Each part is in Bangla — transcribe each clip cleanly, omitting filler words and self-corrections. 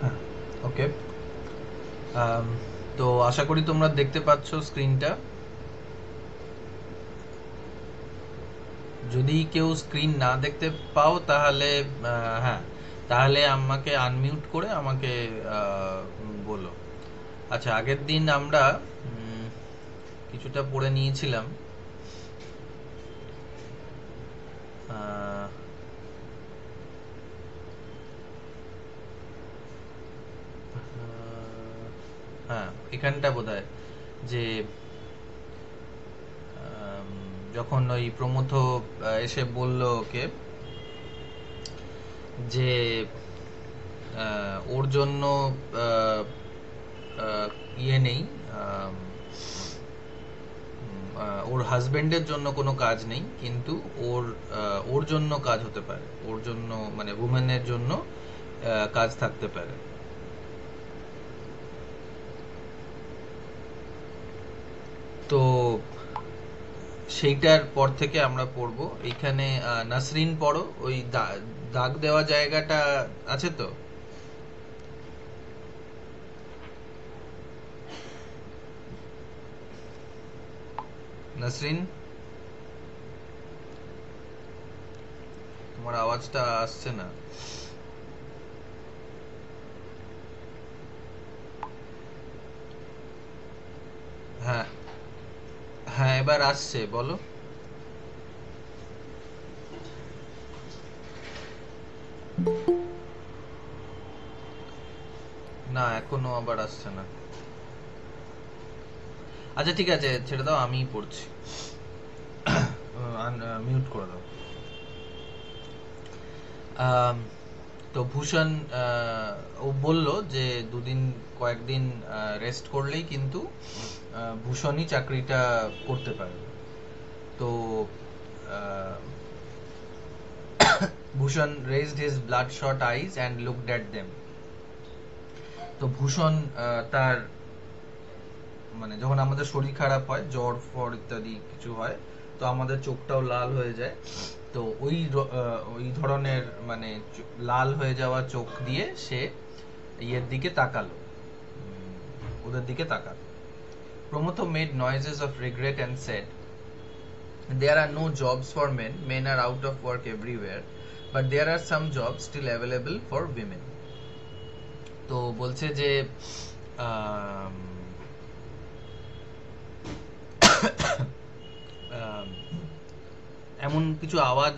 হ্যাঁ, ওকে। তো আশা করি তোমরা দেখতে পাচ্ছ স্ক্রিনটা। যদি কেউ স্ক্রিন না দেখতে পাও তাহলে হ্যাঁ, তাহলে আমাকে আনমিউট করে আমাকে বলো। আচ্ছা, আগের দিন আমরা কিছুটা পড়ে নিয়েছিলাম। আহ, হ্যাঁ, এখানটা বোধহয় যে আম, যখন ওই প্রমথ এসে বলল ওকে যে ওর জন্য আহ, ইয়ে নেই, আম, ওর হাজবেন্ডের জন্য কোনো কাজ নেই, কিন্তু ওর জন্য কাজ হতে পারে, ওর জন্য মানে উমেনের জন্য কাজ থাকতে পারে। তো সেইটার পর থেকে আমরা পড়বো এইখানে। নাসরিন পড়ো, ওই দাগ দেওয়া জায়গাটা আছে তো? নাসরিন, তোমার আওয়াজটা আসছে না। হ্যাঁ, হ্যাঁ, এবার আসছে, বলো। না, এখনো আবার আসছে না। আচ্ছা, ঠিক আছে, ছেড়ে দাও, আমিই পড়ছি। মিউট করে দাও। আম, তো ভূষণ ও বলল যে কয়েকদিন রেস্ট করলেই কিন্তু ভূষণই চাকরিটা করতে পারবে। তো আহ, ভূষণ raised his bloodshot eyes and looked at them. তো ভূষণ তার মানে যখন আমাদের শরীর খারাপ হয়, জ্বর ফর ইত্যাদি কিছু হয়, তো আমাদের চোখটাও লাল হয়ে যায়। তো ওই ধরনের মানে লাল হয়ে যাওয়া চোখ দিয়ে সে ইয়ের দিকে তাকালো, ওদের দিকে তাকালো। Pramatha made noises of regret and said, there are no jobs for men, men are out of work everywhere, but there are some jobs still available for women. তো বলছে যে আম, আম, এমন কিছু আওয়াজ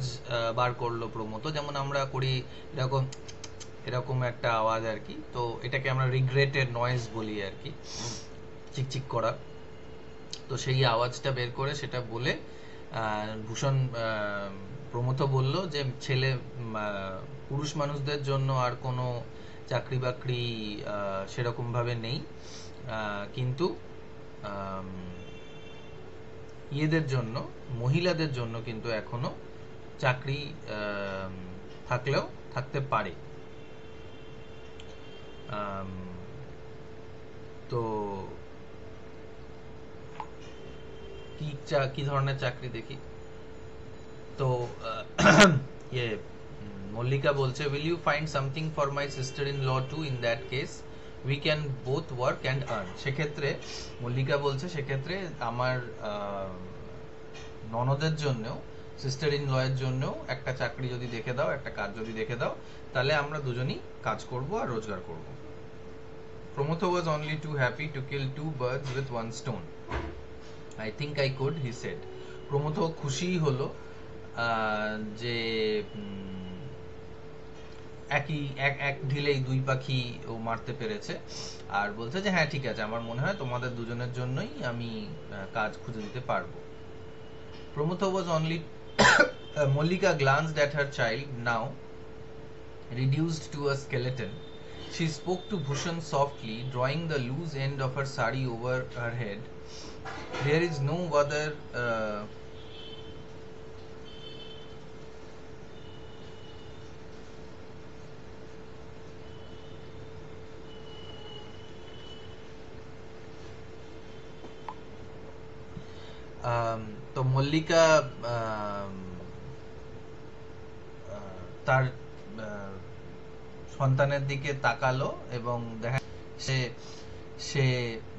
বার করলো প্রমোদ, যেমন আমরা করি এরকম, এরকম একটা আওয়াজ আর কি। তো এটাকে আমরা রিগ্রেটেড নয়েজ বলি আর কি, চিকচিক করা। তো সেই আওয়াজটা বের করে সেটা বলে ভূষণ প্রমথ বলল যে পুরুষ মানুষদের জন্য আর কোনো চাকরি বাকরি সেরকম ভাবে নেই, কিন্তু আম, ইয়েদের জন্য, মহিলাদের জন্য কিন্তু এখনো চাকরি আম, থাকলেও থাকতে পারে। আম, তো কি ধরনের চাকরি দেখি। তো ইয়ে মল্লিকা বলছে, will you find something for my sister in law too, in that case we can both work and earn. সেক্ষেত্রে মল্লিকা বলছে, সেক্ষেত্রে আমার ননদের জন্যও, সিস্টার ইন ল এর জন্যও একটা চাকরি যদি দেখে দাও, একটা কাজ যদি দেখে দাও, তাহলে আমরা দুজনই কাজ করব আর রোজগার করব। Pramatha was only too happy to kill two birds with one stone. I think I could, he said. Pramatha খুশিই হলো যে একই এক এক ঢিলেই দুই পাখি ও মারতে পেরেছে। আর বলছে যে হ্যাঁ, ঠিক আছে, আমার মনে হয় তোমাদের দুজনের জন্যই আমি কাজ খুঁজে দিতে পারবো। Pramatha was only Mallika glanced at her child, now reduced to a skeleton. She spoke to Bhushan softly, drawing the loose end of her sari over her head. There is no other. তো মল্লিকা আম, তার সন্তানের দিকে তাকালো এবং দেখা সে সে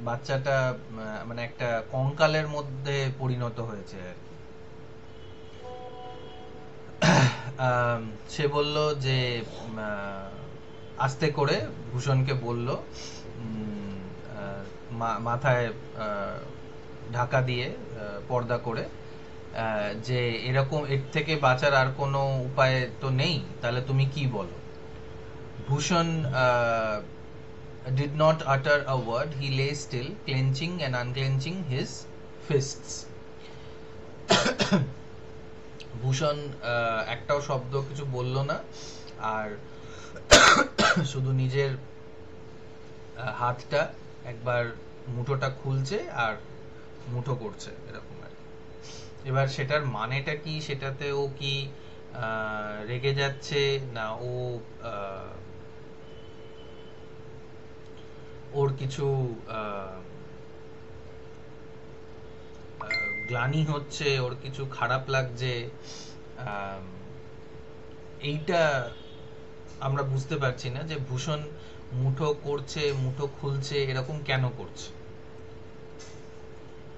বাচ্চাটা মানে একটা কঙ্কালের মধ্যে পরিণত হয়েছে আর কি। সে বলল যে আস্তে করে ভূষণকে বলল মাথায় ঢাকা দিয়ে পর্দা করে যে এরকম এর থেকে বাঁচার আর কোনো উপায় তো নেই, তাহলে তুমি কি বলো। ভূষণ did not utter a word. He lay still, clenching and unclenching his fists. ভূষণ একটাও শব্দ কিছু বলল না, আর শুধু নিজের হাতটা একবার মুঠোটা খুলছে আর মুঠো করছে এরকম আর কি। এবার সেটার মানেটা কি, সেটাতে ও কি রেগে যাচ্ছে না ও ওর কিছু গ্লানি হচ্ছে, ওর কিছু খারাপ লাগছে, এইটা আমরা বুঝতে পারছি না যে ভূষণ মুঠো করছে মুঠো খুলছে এরকম কেন করছে।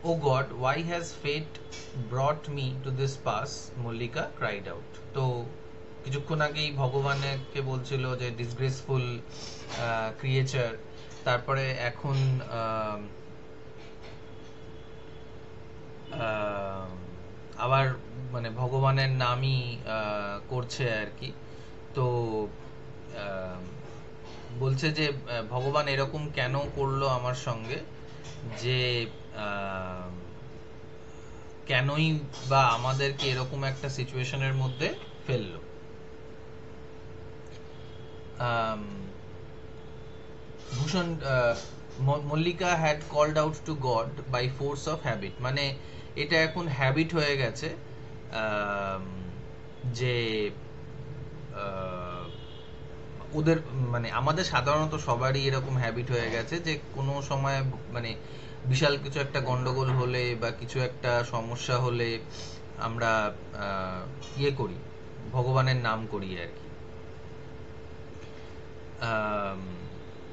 Oh God, why has fate brought me to this pass? Mallika cried out. তো কিছুক্ষণ আগেই ভগবানকে বলছিল যে ডিসগ্রেসফুল ক্রিয়েচার, তারপরে এখন আবার মানে ভগবানের নামই করছে আর কি। তো বলছে যে ভগবান এরকম কেন করলো আমার সঙ্গে, যে কেনই বা আমাদেরকে এরকম একটা সিচুয়েশনের মধ্যে ফেললো। Bhushan Mallika had called out to God by force of habit, মানে এটা এখন হ্যাবিট হয়ে গেছে যে ওদের মানে আমাদের সাধারণত সবারই এরকম হ্যাবিট হয়ে গেছে যে কোনো সময় মানে বিশাল কিছু একটা গন্ডগোল হলে বা কিছু একটা সমস্যা হলে আমরা ইয়ে করি, ভগবানের নাম করি আর কি।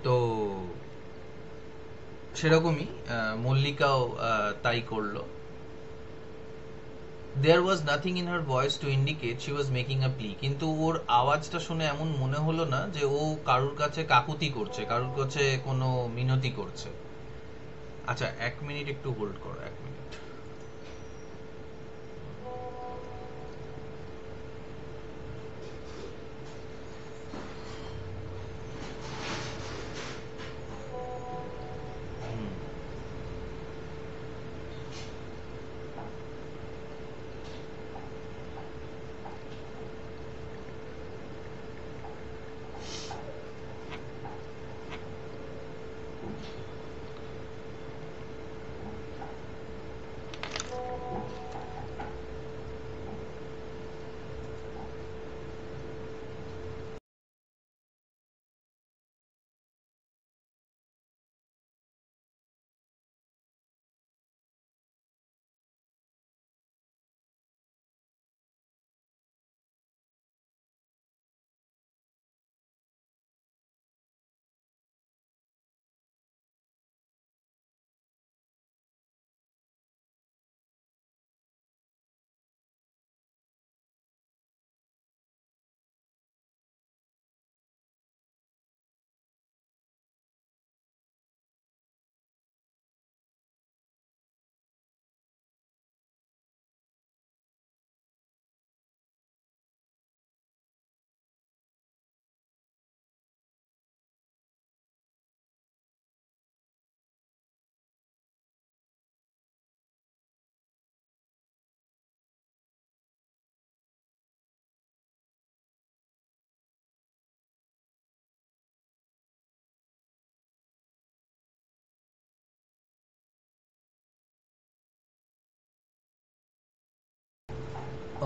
তো সেরকমই মল্লিকাও তাই করলো। There was nothing in her voice to indicate she was making a plea, কিন্তু ওর আওয়াজটা শুনে এমন মনে হলো না যে ও কারুর কাছে কাকুতি করছে, কারুর কাছে কোনো মিনতি করছে। আচ্ছা 1 মিনিট একটু হোল্ড করো, 1 minute.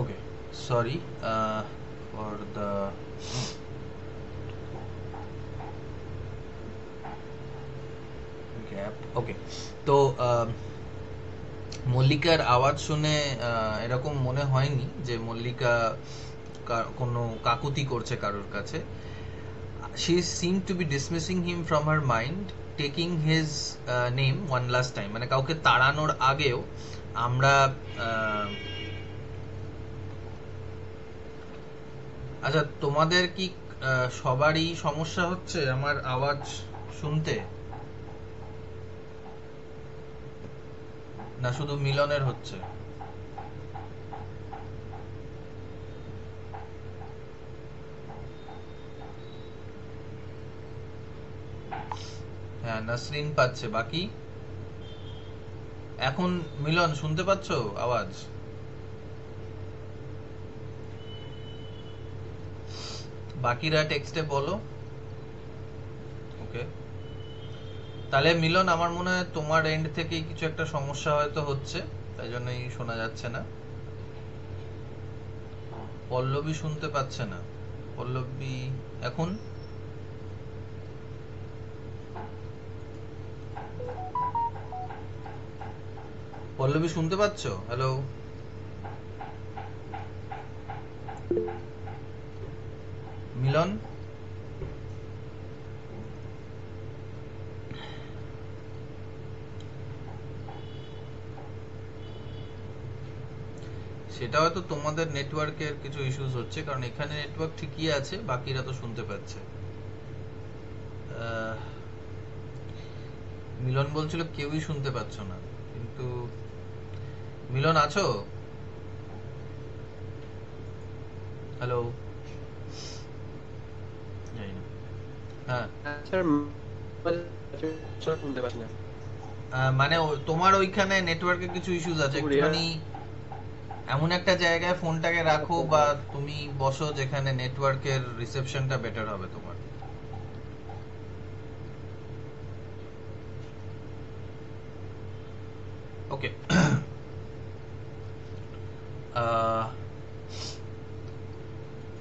Okay, sorry for the gap. Okay, তো মল্লিকার আওয়াজ শুনে এরকম মনে হয়নি যে মল্লিকা কোনো কাকুতি করছে কারোর কাছে। she seemed to be dismissing him from her mind, taking his name one last time. মানে কাউকে তাড়ানোর আগেও আমরা আচ্ছা, তোমাদের কি সবারই সমস্যা হচ্ছে আমার আওয়াজ শুনতে, না শুধু মিলনের হচ্ছে? হ্যাঁ, নাসরিন পাচ্ছে, বাকি এখন মিলন শুনতে পাচ্ছো আওয়াজ? বাকিরা টেক্সটে বলো। ওকে, তাহলে মিলন আমার মনে হয় তোমার এন্ড থেকেই কিছু একটা সমস্যা হয়তো হচ্ছে, তাই জন্যই শোনা যাচ্ছে না। পল্লবী শুনতে পাচ্ছে না। পল্লবী এখন পল্লবী শুনতে পাচ্ছো? হ্যালো মিলন? সেটা হয়তো তোমাদের নেটওয়ার্কের কিছু ইস্যুস হচ্ছে, কারণ এখানে নেটওয়ার্ক ঠিকই আছে, বাকিরা তো শুনতে পাচ্ছে। মিলন বলছিল কেউই শুনতে পাচ্ছ না, কিন্তু মিলন আছো? হ্যালো? হ্যাঁ, মানে তোমার ওইখানে নেটওয়ার্কের কিছু ইস্যুস আছে, একটুখানি এমন একটা জায়গায় ফোনটাকে রাখো বা তুমি বসো যেখানে নেটওয়ার্কের রিসেপশনটা বেটার হবে তোমার। ওকে,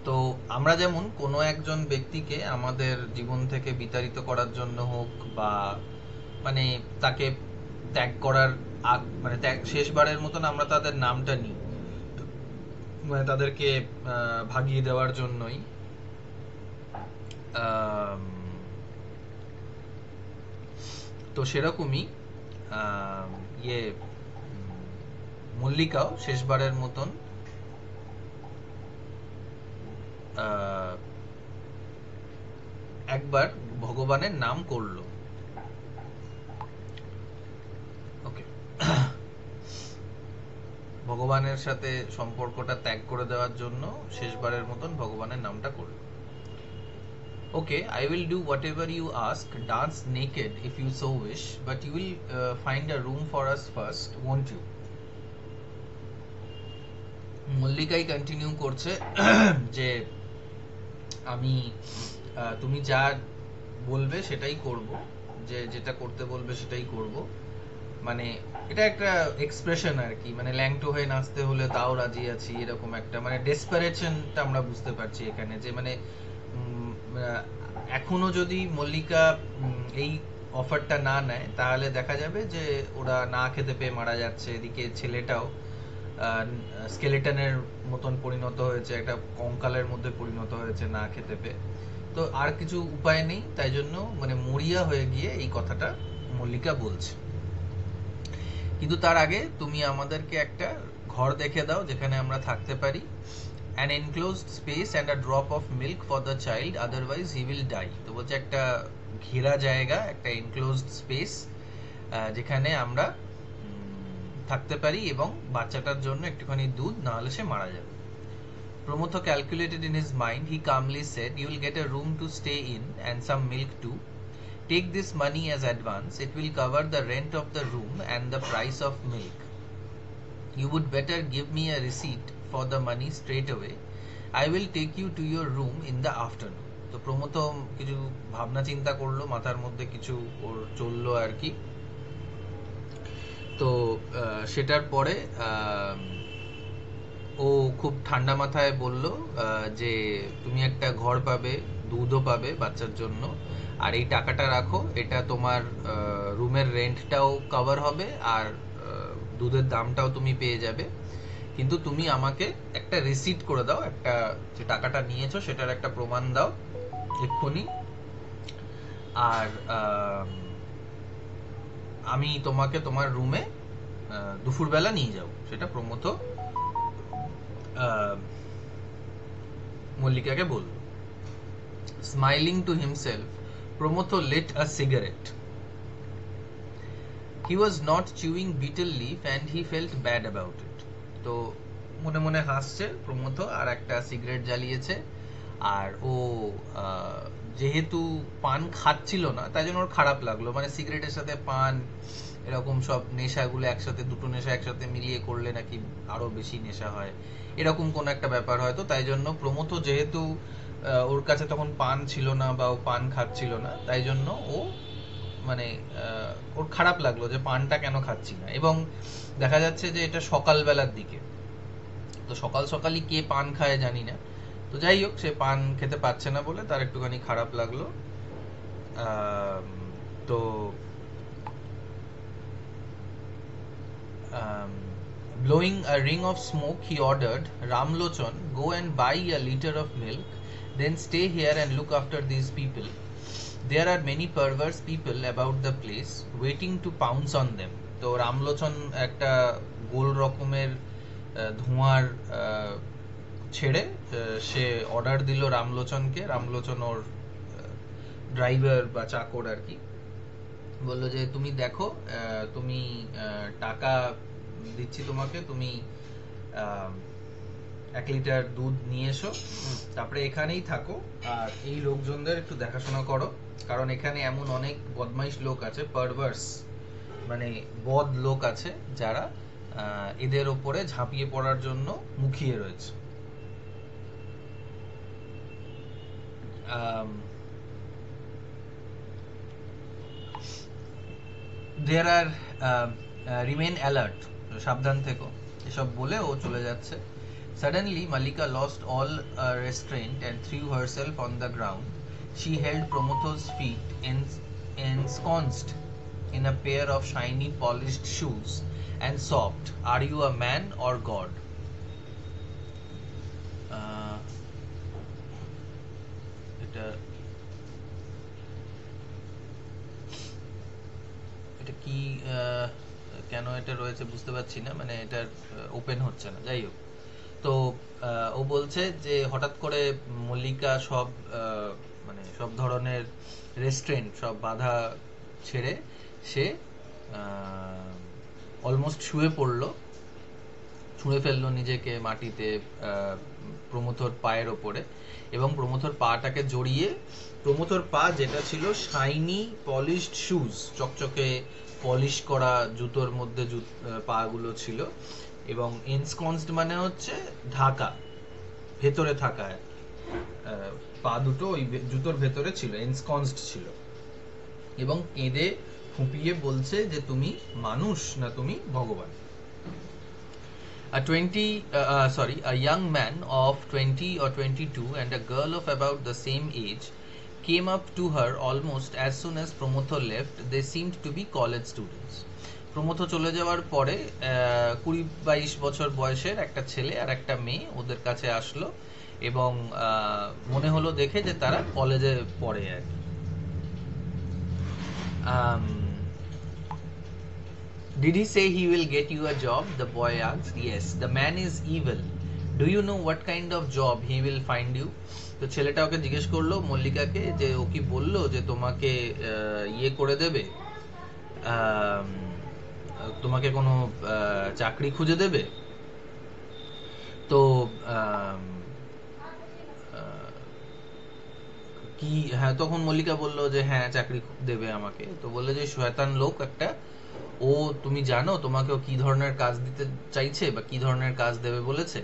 তো আমরা যেমন কোনো একজন ব্যক্তিকে আমাদের জীবন থেকে বিতাড়িত করার জন্য হোক, বা মানে তাকে ত্যাগ করার মানে শেষবারের মতন আমরা তাদের নামটা নিই, মানে তাদেরকে ভাগিয়ে দেওয়ার জন্যই। তো সেরকমই ইয়ে মল্লিকাও শেষবারের মতন একবার ভগবানের নাম করলো। ওকে, ভগবানের সাথে সম্পর্কটা ত্যাগ করে দেওয়ার জন্য শেষবারের মতন ভগবানের নামটা করলো। Okay, I will do whatever you ask, dance naked if you so wish, but you will find a room for us first, won't you? মল্লিকাই কন্টিনিউ করছে যে আমি তুমি যা বলবে সেটাই করব, যে যেটা করতে বলবে সেটাই করব। মানে এটা একটা এক্সপ্রেশন আর কি, মানে ল্যাংটো হয়ে নাচতে হলে তাও রাজি আছি, এরকম একটা মানে ডেসপারেশনটা আমরা বুঝতে পারছি এখানে, যে মানে এখনো যদি মল্লিকা এই অফারটা না নেয় তাহলে দেখা যাবে যে ওরা না খেতে পেয়ে মারা যাচ্ছে, এদিকে ছেলেটাও স্কেলেটনের মতন পরিণত হয়েছে, একটা কঙ্কালের মধ্যে পরিণত হয়েছে না খেতে পেয়ে। তো আর কিছু উপায় নেই, তাই জন্য মানে মরিয়া হয়ে গিয়ে এই কথাটা মল্লিকা বলছে। কিন্তু তার আগে তুমি আমাদেরকে একটা ঘর দেখে দাও যেখানে আমরা থাকতে পারি, an enclosed space and a drop of milk for the child, otherwise he will die. তো বলছে একটা ঘেরা জায়গা, একটা enclosed space যেখানে আমরা থাকতে পারি এবং বাচ্চাটার জন্য একটুখানি দুধ, না হলে সে মারা যাবে। Pramotho calculated in his mind. He calmly said, you will get a room to stay in and some milk too. Take this money as advance. It will cover the rent of the room and the price of milk. You would better give me a receipt for the money straight away. I will take you to your room in the afternoon. তো প্রমথ কিছু ভাবনা চিন্তা করলো, মাথার মধ্যে কিছু ওর চললো আর কি। তো সেটার পরে ও খুব ঠান্ডা মাথায় বলল যে তুমি একটা ঘর পাবে, দুধও পাবে বাচ্চার জন্য, আর এই টাকাটা রাখো, এটা তোমার রুমের রেন্টটাও কভার হবে আর দুধের দামটাও তুমি পেয়ে যাবে, কিন্তু তুমি আমাকে একটা রিসিট করে দাও, একটা যে টাকাটা নিয়েছো সেটার একটা প্রমাণ দাও, এক্ষুনি, আর আমি তোমাকে তোমার রুমে দুপুরবেলা নিয়ে যাব। সেটা প্রমথ মল্লিকাকে বলল। Smiling to himself, Pramatha lit a cigarette. He was not chewing betel leaf and he felt bad about it. তো মনে মনে হাসছে প্রমথ, আর একটা সিগারেট জ্বালিয়েছে। আর ও যেহেতু পান খাচ্ছিল না, তাই জন্য ওর খারাপ লাগলো। মানে সিগারেটের সাথে পান, এরকম সব নেশাগুলো একসাথে, দুটো নেশা একসাথে মিলিয়ে করলে নাকি আরো বেশি নেশা হয়, এরকম কোন একটা ব্যাপার হয়তো। তাই জন্য প্রমথ, যেহেতু ওর কাছে তখন পান ছিল না বা ও পান খাচ্ছিল না, তাই জন্য ও মানে ওর খারাপ লাগলো যে পানটা কেন খাচ্ছি না। এবং দেখা যাচ্ছে যে এটা সকালবেলার দিকে, তো সকাল সকালই কে পান খায় জানি না। তো যাই হোক, সে পান খেতে পাচ্ছে না বলে তার একটুখানি খারাপ লাগলো। তো blowing a ring of smoke, he ordered, Ramlochon, go and buy a liter of milk, then stay here and look after these people. There are many perverse people about the place waiting to pounce on them. তো রামলোচন একটা গোল রকমের ধোঁয়ার ছেড়ে সে অর্ডার দিল রামলোচনকে। রামলোচন ওর ড্রাইভার বা চাকর আর কি, বললো যে তুমি দেখো, তুমি টাকা দিচ্ছি তোমাকে, তুমি 1 লিটার দুধ নিয়ে এসো, তারপরে এখানেই থাকো, আর এই লোকজনদের একটু দেখাশোনা করো, কারণ এখানে এমন অনেক বদমাইশ লোক আছে, পারভার্স মানে বদ লোক আছে, যারা এদের ওপরে ঝাঁপিয়ে পড়ার জন্য মুখিয়ে রয়েছে। There are remain alert, সাবধান থেকো, এসব বলে ও চলে যাচ্ছে। Suddenly Mallika lost all restraint and threw herself on the ground. She held Promotho's feet ensconced in a pair of shiny polished shoes and sobbed, "Are you a man or God?" এটা কি কেন এটা রয়েছে বুঝতে পারছি না, মানে এটা ওপেন হচ্ছে না। যাই হোক, তো ও বলছে যে হঠাৎ করে মল্লিকা সব মানে সব ধরনের রেস্ট্রেন্ট, সব বাধা ছেড়ে সে অলমোস্ট শুয়ে পড়লো, ছুঁড়ে ফেললো নিজেকে মাটিতে প্রমথর পায়ের ওপরে, এবং প্রমথর পাটাকে জড়িয়ে, প্রমথর পা যেটা ছিল শাইনি পলিশড শুজ, চকচকে পলিশ করা জুতোর মধ্যে পা গুলো ছিল, এবং এনস্কন্সড মানে হচ্ছে ঢাকা, ভেতরে থাকা, পা দুটো ওই জুতোর ভেতরে ছিল, এনস্কন্সড ছিল, এবং কেঁদে ফুঁপিয়ে বলছে যে তুমি মানুষ না তুমি ভগবান। A young man of 20 or 22 and a girl of about the same age came up to her almost as soon as Promotho left. They seemed to be college students. প্রমথো চলে যাওয়ার পরে 20-22 বছর বয়সের একটা ছেলে আর একটা মেয়ে ওদের কাছে আসলো, এবং মনে হলো দেখে যে তারা কলেজে পড়ে আর কি। Did he say he will get you a job? The boy asked. Yes, the man is evil. Do you know what kind of job he will find you? তো ছেলেটা ওকে জিজ্ঞেস করলো মল্লিকাকে যে ও কি বললো যে তোমাকে ইয়ে করে দেবে, তোমাকে কোনো চাকরি খুঁজে দেবে। তো কি, হ্যাঁ, তখন মল্লিকা বললো যে হ্যাঁ চাকরি দেবে আমাকে। তো বললো যে শয়তান লোক একটা, ও তুমি জানো তোমাকে ও কি ধরনের কাজ দিতে চাইছে বা কি ধরনের কাজ দেবে বলেছে?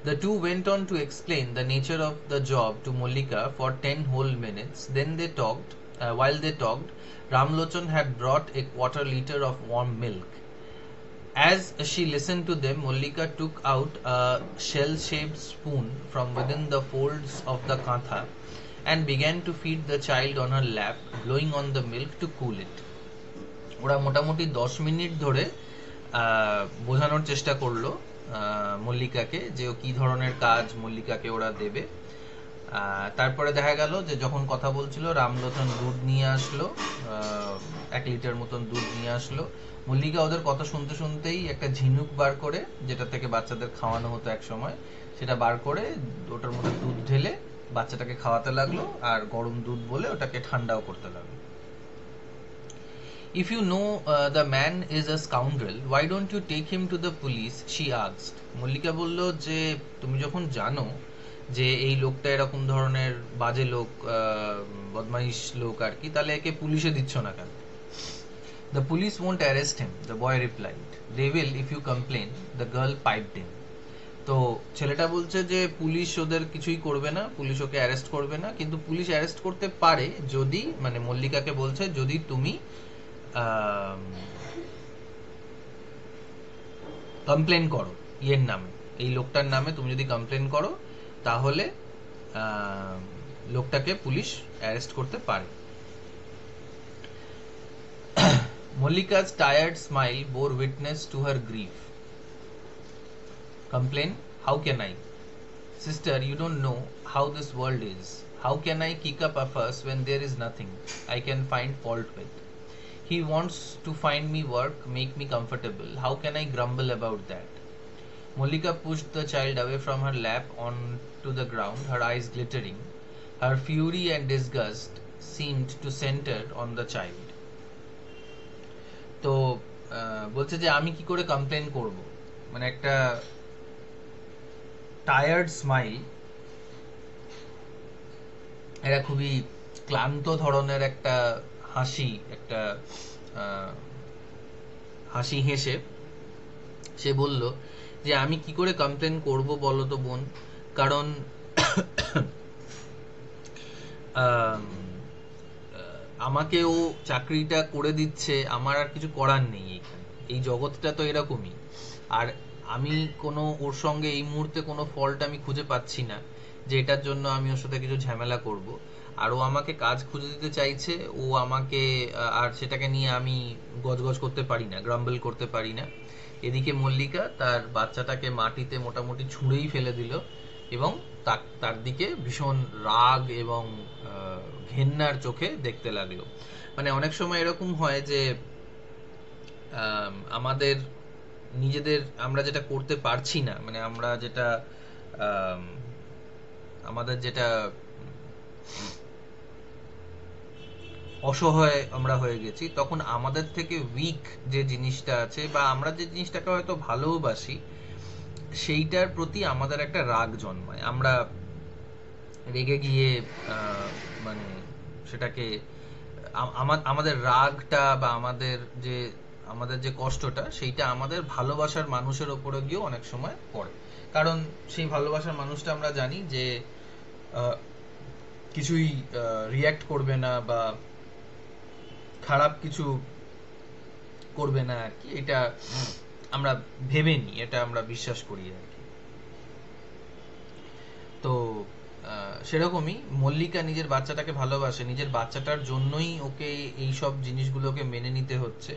The two went on to explain the nature of the job to Mallika for 10 whole minutes. Then they talked. While they talked, Ramlochan had brought a quarter liter of warm milk. As she listened to them, Mallika took out a shell-shaped spoon from within the folds of the kantha and began to feed the child on her lap, blowing on the milk to cool it. ওরা মোটামুটি 10 মিনিট ধরে বোঝানোর চেষ্টা করলো মল্লিকাকে যে কি ধরনের কাজ মল্লিকাকে ওরা দেবে। তারপরে দেখা গেল যে যখন কথা বলছিল রামলোচন দুধ নিয়ে আসলো, 1 লিটার মতন দুধ নিয়ে আসলো। মল্লিকা ওদের কথা শুনতে শুনতেই একটা ঝিনুক বার করে, যেটা থেকে বাচ্চাদের খাওয়ানো হতো এক সময়, সেটা বার করে ওটার মধ্যে দুধ ঢেলে বাচ্চাটাকে খাওয়াতে লাগলো, আর গরম দুধ বলে ওটাকে ঠান্ডাও করতে লাগলো। If you know the man is a scoundrel, why don't you take him to the police? She asked. Mallika বলল যে তুমি যখন জানো যে এই লোকটা এরকম ধরনের বাজে লোক, বদমাইশ লোক আর কি, তাহলে একে পুলিশে দিচ্ছ না কেন? The police won't arrest him, the boy replied. They will if you complain, the girl piped in. তো ছেলেটা বলছে যে পুলিশ ওদের কিছুই করবে না, পুলিশ ওকে অ্যারেস্ট করবে না, কিন্তু পুলিশ অ্যারেস্ট করতে পারে যদি, মানে মল্লিকাকে বলছে, যদি তুমি কমপ্লেন করো ইয়ের নামে, এই লোকটার নামে তুমি যদি কমপ্লেন করো, তাহলে লোকটাকে পুলিশ অ্যারেস্ট করতে পারে। Mallika's tired smile bore witness to her grief. Complain? How can I? Sister, you don't know how this world is. How can I kick up a fuss when there is nothing I can find fault with? He wants to find me work, make me comfortable. How can I grumble about that? Mallika pushed the child away from her lap onto the ground, her eyes glittering. Her fury and disgust seemed to center on the child. তো বলছে যে আমি কি করে কমপ্লেন করব, মানে একটা টায়ার্ড স্মাইল, এটা খুবই ক্লান্ত ধরনের একটা হাসি, একটা হাসি হেসে সে বলল যে আমি কি করে কমপ্লেন করব বলো তো বোন, কারণ আমাকে ও চাকরিটা করে দিচ্ছে, আমার আর কিছু করার নেই এখানে, এই জগৎটা তো এরকমই, আর আমি কোনো ওর সঙ্গে এই মুহূর্তে কোনো ফল্ট আমি খুঁজে পাচ্ছি না যে এটার জন্য আমি ওর সাথে কিছু ঝামেলা করব, আর ও আমাকে কাজ খুঁজে দিতে চাইছে, ও আমাকে, আর সেটাকে নিয়ে আমি গজগজ করতে পারি না, গ্রাম্বল করতে পারি না। এদিকে মল্লিকা তার বাচ্চাটাকে মাটিতে মোটামুটি ছুঁড়েই ফেলে দিল এবং তার দিকে ভীষণ রাগ এবং ঘেন্নার চোখে দেখতে লাগলো। মানে অনেক সময় এরকম হয় যে আমাদের নিজেদের, আমরা যেটা করতে পারছি না, মানে আমরা যেটা আমাদের যেটা অসহায় আমরা হয়ে গেছি, তখন আমাদের থেকে উইক যে জিনিসটা আছে, বা আমরা যে জিনিসটাকে হয়তো ভালোবাসি, সেইটার প্রতি আমাদের একটা রাগ জন্মায়। আমরা রেগে গিয়ে মানে সেটাকে আমাদের রাগটা বা আমাদের যে কষ্টটা, সেইটা আমাদের ভালোবাসার মানুষের ওপরে গিয়েও অনেক সময় পড়ে, কারণ সেই ভালোবাসার মানুষটা আমরা জানি যে কিছুই রিয়্যাক্ট করবে না বা খারাপ কিছু করবে না আর কি, এটা আমরা ভেবে নিই, এটা আমরা বিশ্বাস করি আর কি। তো সেরকমই মল্লিকা নিজের বাচ্চাটাকে ভালোবাসে, নিজের বাচ্চাটার জন্যই ওকে এই সব জিনিসগুলোকে মেনে নিতে হচ্ছে,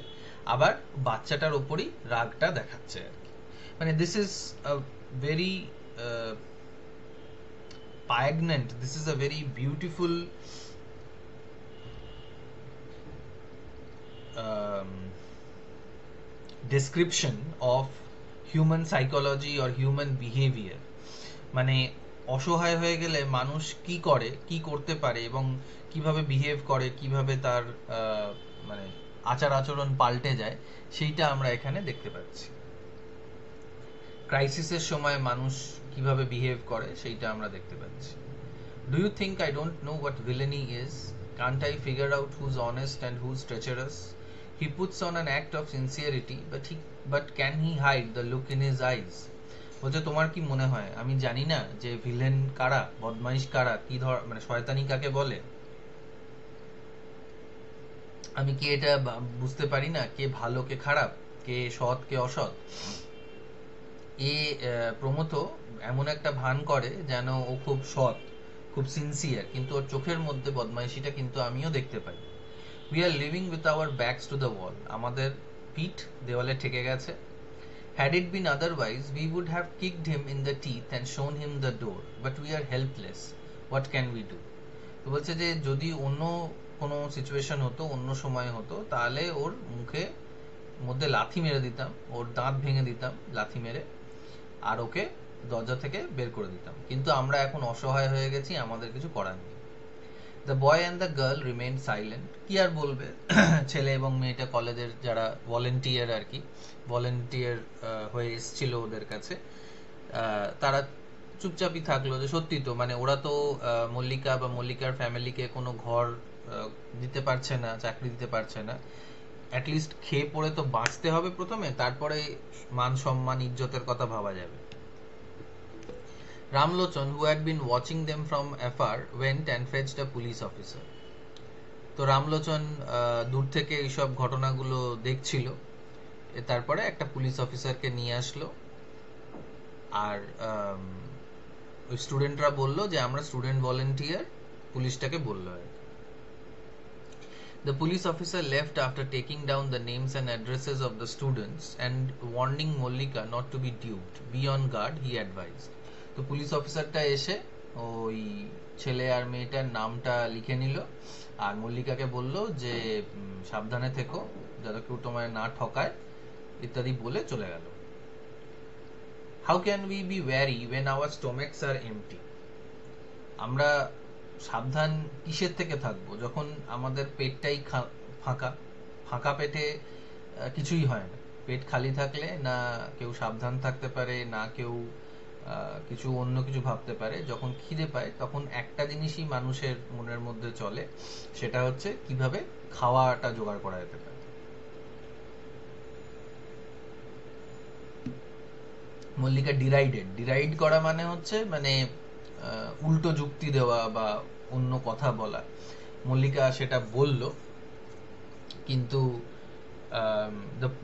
আবার বাচ্চাটার ওপরই রাগটা দেখাচ্ছে আর কি। মানে this is a very poignant, this is a very beautiful description of human psychology or human behavior. মানে অসহায় হয়ে গেলে মানুষ কি করে, কি করতে পারে এবং কিভাবে বিহেভ করে, কিভাবে তার মানে আচার আচরণ পাল্টে যায়, সেইটা আমরা এখানে দেখতে পাচ্ছি। ক্রাইসিসের সময় মানুষ কিভাবে বিহেভ করে সেইটা আমরা দেখতে পাচ্ছি। Do you think I don't know what villainy is? Can't I figure out who's honest and who's treacherous? He puts on an act of sincerity, but can he hide the look in his eyes? বলছে তোমার কি মনে হয় আমি জানি না যে ভিলেন কারা, বদমাইশ কারা, কি মানে শয়তানি কাকে বলে? আমি কি এটা বুঝতে পারি না কে ভালো কে খারাপ, কে সৎ কে অসৎ? এ প্রমথ এমন একটা ভান করে যেন ও খুব সৎ, খুব সিনসিয়ার, কিন্তু ওর চোখের মধ্যে বদমাইশিটা কিন্তু আমিও দেখতে পাই। We are living with our backs to the wall, আমাদের পিঠ দেওয়ালে ঠেকে গেছে। Had it been otherwise, we would have kicked him in the teeth and shown him the door, but we are helpless. What can we do? তো বলছে যে যদি অন্য কোনো সিচুয়েশন হতো, অন্য সময় হতো, তাহলে ওর মুখে মধ্যে লাথি মেরে দিতাম, ওর দাঁত ভেঙে দিতাম লাথি মেরে, আর ওকে দরজা থেকে বের করে দিতাম, কিন্তু আমরা এখন অসহায় হয়ে গেছি, আমাদের কিছু করার নেই। The boy and the girl remain silent. কি আর বলবে, ছেলে এবং মেয়েটা কলেজের যারা ভলেন্টিয়ার আর কি, ভলেন্টিয়ার হয়ে এসেছিল ওদের কাছে, তারা চুপচাপই থাকলো। যে সত্যি তো, মানে ওরা তো মল্লিকা বা মল্লিকার ফ্যামিলিকে কোনো ঘর দিতে পারছে না, চাকরি দিতে পারছে না, অ্যাটলিস্ট খেয়ে পড়ে তো বাঁচতে হবে প্রথমে, তারপরে মান সম্মান ইজ্জতের কথা ভাবা যাবে। Ramlochan, who had been watching them from afar, went and fetched a police officer. তো রামলোচন দূর থেকে এইসব ঘটনাগুলো দেখছিল, তারপরে একটা পুলিশ অফিসারকে নিয়ে আসলো। আর ওই স্টুডেন্টরা বললো যে আমরা স্টুডেন্ট ভলেন্টিয়ার, পুলিশটাকে বললো আর কি। The police officer left after taking down the names and addresses of the students and warning Mollika not to be duped. Be on guard, he advised. তো পুলিশ অফিসারটা এসে ওই ছেলে আর মেয়েটার নামটা লিখে নিল, আর মল্লিকাকে বলল যে সাবধানে থেকো, যাতে কেউ তোমায় না ঠকায়, ইত্যাদি বলে চলে গেল। How can we be wary when our stomachs are empty? আমরা সাবধান কিসের থেকে থাকবো যখন আমাদের পেটটাই ফাঁকা? ফাঁকা পেটে কিছুই হয় না। পেট খালি থাকলে না কেউ সাবধান থাকতে পারে, না কেউ কিছু অন্য কিছু ভাবতে পারে। যখন খিদে পায় তখন একটা জিনিসই মানুষের মনের মধ্যে চলে, সেটা হচ্ছে কিভাবে খাওয়াটা জোগাড় করা যেতে পারে। মল্লিকা ডিরাইড করা মানে হচ্ছে মানে উল্টো যুক্তি দেওয়া বা অন্য কথা বলা। মল্লিকা সেটা বলল, কিন্তু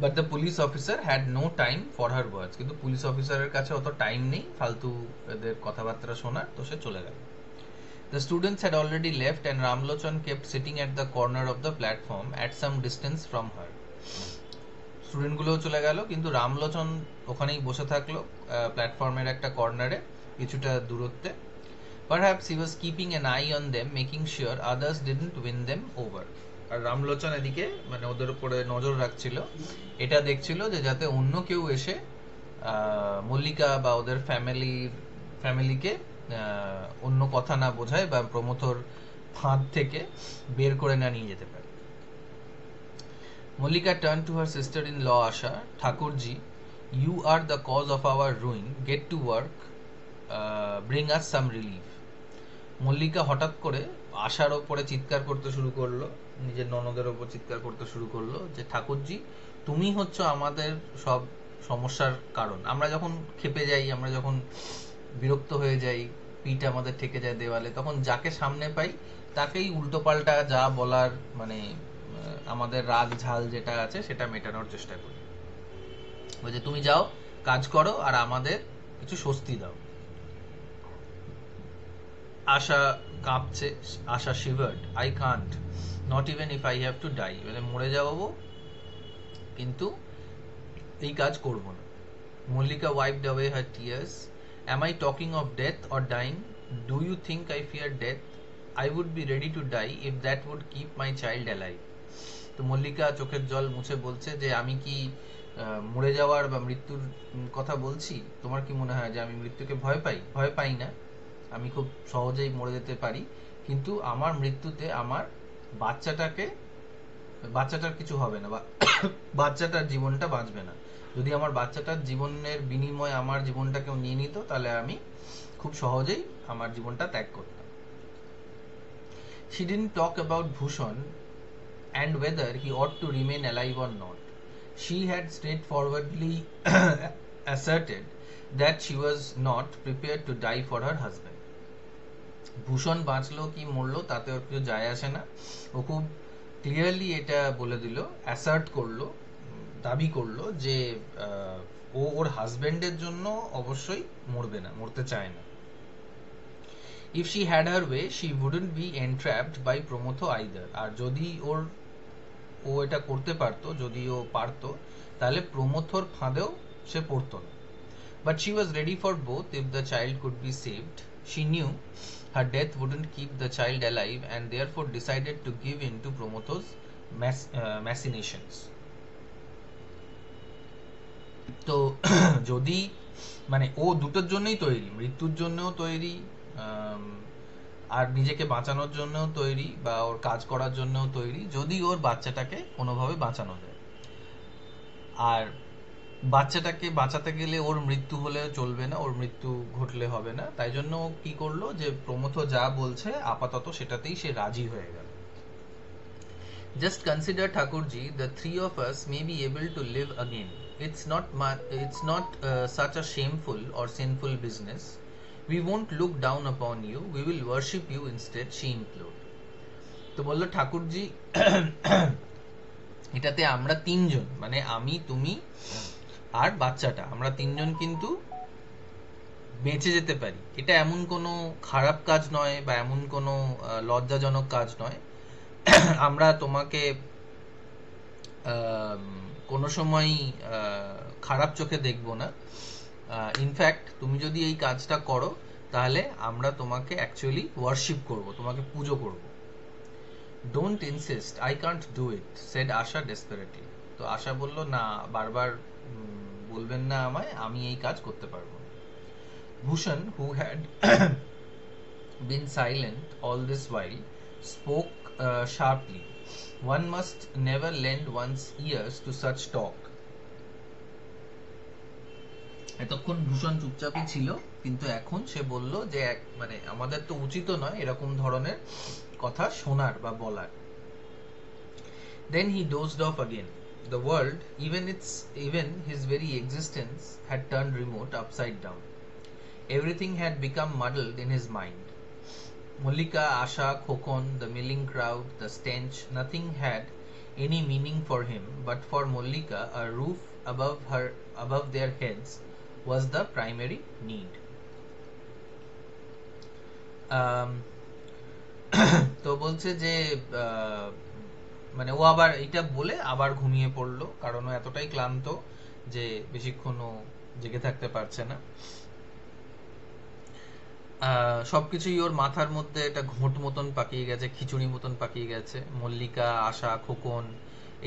but the police officer had no time for her words. কিন্তু পুলিশ অফিসারের কাছে অত টাইম নেই ফালতু এদের কথাবার্তা শোনার, তো সে চলে গেল। The students had already left and Ramlochan kept sitting at the corner of the platform at some distance from her. স্টুডেন্টগুলোও চলে গেল, কিন্তু রামলোচন ওখানেই বসে থাকলো প্ল্যাটফর্মের একটা কর্নারে, কিছুটা দূরত্বে। Perhaps he was keeping an eye on them, making sure others didn't win them over. আর রামলোচন এদিকে মানে ওদের উপরে নজর রাখছিল, এটা দেখছিল যে যাতে অন্য কেউ এসে মল্লিকা বা ওদের ফ্যামিলিকে অন্য কথা না বোঝায় বা প্রমথর ফাঁদ থেকে বের করে না নিয়ে যেতে পারে। Mollika turned to her sister-in-law Asha. Thakurji, you are the cause of our ruin. Get to work. Bring us some relief. Mallika হঠাৎ করে আশার ওপরে চিৎকার করতে শুরু করলো, নিজের ননদের ওপর চিৎকার করতে শুরু করলো যে ঠাকুরজি, তুমি হচ্ছে আমাদের সব সমস্যার কারণ। আমরা যখন খেপে যাই, আমরা যখন বিরক্ত হয়ে যাই, পিঠ আমাদের ঠেকে যায় দেওয়ালে, তখন যাকে সামনে পাই তাকেই উল্টোপাল্টা যা বলার, মানে আমাদের রাগ ঝাল যেটা আছে সেটা মেটানোর চেষ্টা করি। বলছে তুমি যাও, কাজ করো, আর আমাদের কিছু স্বস্তি দাও। আশা কাঁপছে, Asha shivered, I can't, not even if I have to die. মানে মরে যাবো, কিন্তু এই কাজ করবো না। Mallika wiped away her tears. Am I talking of death or dying? Do you think I fear death? I would be ready to die if that would keep my child alive. তো মল্লিকা চোখের জল মুছে বলছে যে আমি কি মরে যাওয়ার বা মৃত্যুর কথা বলছি? তোমার কি মনে হয় যে আমি মৃত্যুকে ভয় পাই? ভয় পাই না, আমি খুব সহজেই মরে যেতে পারি, কিন্তু আমার মৃত্যুতে আমার বাচ্চাটার কিছু হবে না, বা বাচ্চাটার জীবনটা বাঁচবে না। যদি আমার বাচ্চাটার জীবনের বিনিময়ে আমার জীবনটা কেউ নিয়ে নিত, তাহলে আমি খুব সহজেই আমার জীবনটা ত্যাগ করতাম। She didn't talk about Bhushan and whether he ought to remain alive or not. She had straightforwardly asserted that she was not prepared to die for her husband. ভূষণ বাঁচলো কি মরলো তাতে ওর কিছু যায় আসে না। ও খুব ক্লিয়ারলি এটা বলে দিল, অ্যাসার্ট করলো, দাবি করলো যে ও ওর হাজবেন্ডের জন্য অবশ্যই মরবে না, মরতে চায় না। If she had her way, she wouldn't be entrapped by Promotho either. আর যদি ও এটা করতে পারতো, যদি ও পারতো, তাহলে প্রমথর ফাঁদেও সে পড়তো না। But she was ready for both if the child could be saved. She knew her death wouldn't keep the child alive and therefore decided to give in to Promoto's machinations. তো যদি মানে ও দুটোর জন্যই তৈরি, মৃত্যুর জন্যও তৈরি, আর নিজেকে বাঁচানোর জন্যও তৈরি, বা ওর কাজ করার জন্যও তৈরি, যদি ওর বাচ্চাটাকে কোনোভাবে বাঁচানো যায়। আর বাচ্চাটাকে বাঁচাতে গেলে ওর মৃত্যু হলে চলবে না, ওর মৃত্যু ঘটলে হবে না। তাই জন্য ও কি করলো, যে প্রমথ যা বলছে আপাতত সেটাতেই সে রাজি হয়ে গেল। Just consider, Thakurji, the three of us may be able to live again. It's not such a shameful or sinful business. We won't look down upon you. We will worship you instead, she implored. তো বললো, ঠাকুরজি, এটাতে আমরা তিনজন, মানে আমি, তুমি আর বাচ্চাটা, আমরা তিনজন কিন্তু বেঁচে যেতে পারি। এটা এমন কোনো খারাপ কাজ নয় বা এমন কোনো লজ্জাজনক কাজ নয়। আমরা তোমাকে কোনো সময় খারাপ চোখে দেখব না। ইনফ্যাক্ট তুমি যদি এই কাজটা করো তাহলে আমরা তোমাকে অ্যাকচুয়ালি ওয়ার্শিপ করব, তোমাকে পুজো করব। Don't insist, I can't do it, said Asha desperately. তো আশা বলল, না, বারবার বলবেন না আমায়, আমি এই কাজ করতে পারবো। Bhushan, who had been silent all this while, spoke sharply. One must never lend one's ears to such talk. এতক্ষণ ভূষণ চুপচাপই ছিল, কিন্তু এখন সে বলল যে মানে আমাদের তো উচিত নয় এরকম ধরনের কথা শোনার বা বলার। Then he dozed off again. The world, even his very existence, had turned remote, upside down. Everything had become muddled in his mind. Mollika, Asha, Khokon, the milling crowd, the stench, nothing had any meaning for him, but for Mollika, a roof above their heads was the primary need. তো বলছে যে মানে ও আবার এটা বলে আবার ঘুমিয়ে পড়লো, কারণ ও এতটাই ক্লান্ত যে বেশিক্ষণ ও জেগে থাকতে পারছে না। সবকিছুই ওর মাথার মধ্যে একটা ঘোঁট মতন পাকিয়ে গেছে, খিচুড়ি মতন পাকিয়ে গেছে। মল্লিকা, আশা, খোকন,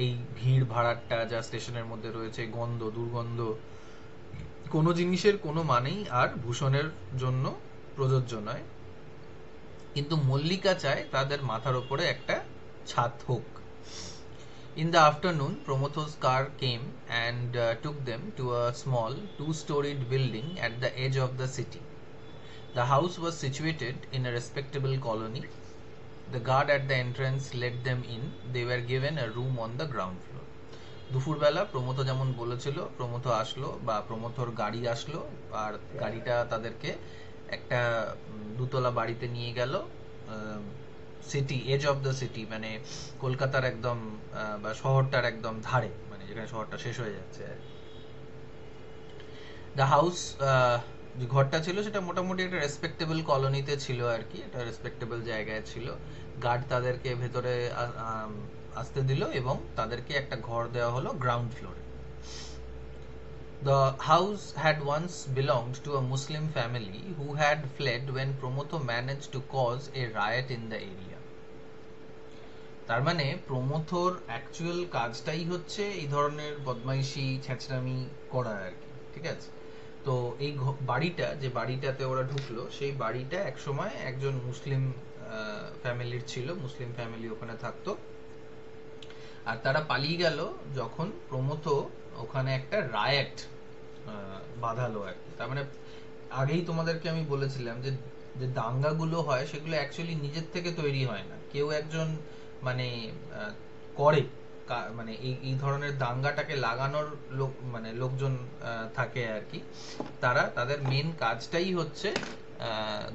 এই ভিড় ভাড়াটটা যা স্টেশনের মধ্যে রয়েছে, গন্ধ, দুর্গন্ধ, কোনো জিনিসের কোনো মানেই আর ভূষণের জন্য প্রযোজ্য নয়। কিন্তু মল্লিকা চায় তাদের মাথার ওপরে একটা ছাদ হোক। In the afternoon, Promotho's car came and took them to a small two-storied building at the edge of the city. The house was situated in a respectable colony. The guard at the entrance let them in. They were given a room on the ground floor. দুপুরবেলা প্রমথ যেমন বলেছিল, প্রমথ আসলো, বা প্রমথর গাড়ি আসলো, আর গাড়িটা তাদেরকে একটা দুতলা বাড়িতে নিয়ে গেল, city, edge of the city, মানে কলকাতার একদম বা শহরটার একদম ধারে, মানে যেখানে শহরটা শেষ হয়ে যাচ্ছে। দ্য হাউস, যে ঘরটা ছিল সেটা মোটামুটি একটা রেসপেক্টেবল কলোনিতে ছিল আর কি, একটা রেসপেক্টেবল জায়গায় ছিল। গার্ড তাদেরকে ভেতরে আসতে দিল এবং তাদেরকে একটা ঘর দেওয়া হলো গ্রাউন্ড ফ্লোরে। The house had once belonged to a Muslim family who had fled when Promotho managed to cause a riot in the area. তার মানে প্রমথর অ্যাকচুয়াল কাজটাই হচ্ছে এই ধরনের বদমাইশি, ছেঁচড়ামি করা আর কি, ঠিক আছে? তো এই বাড়িটা, যে বাড়িটাতে ওরা ঢুকলো, সেই বাড়িটা একসময় একজন মুসলিম ফ্যামিলির ছিল, মুসলিম ফ্যামিলি ওখানে থাকতো। আর তারা পালিয়ে গেল যখন প্রমথ ওখানে একটা রায়ট বাঁধালো আর কি। তার মানে আগেই তোমাদেরকে আমি বলেছিলাম যে যে দাঙ্গাগুলো হয় সেগুলো অ্যাকচুয়ালি নিজের থেকে তৈরি হয় না, কেউ একজন মানে করে, মানে এই ধরনের দাঙ্গাটাকে লাগানোর লোক, মানে লোকজন থাকে আর কি। তারা, তাদের মেন কাজটাই হচ্ছে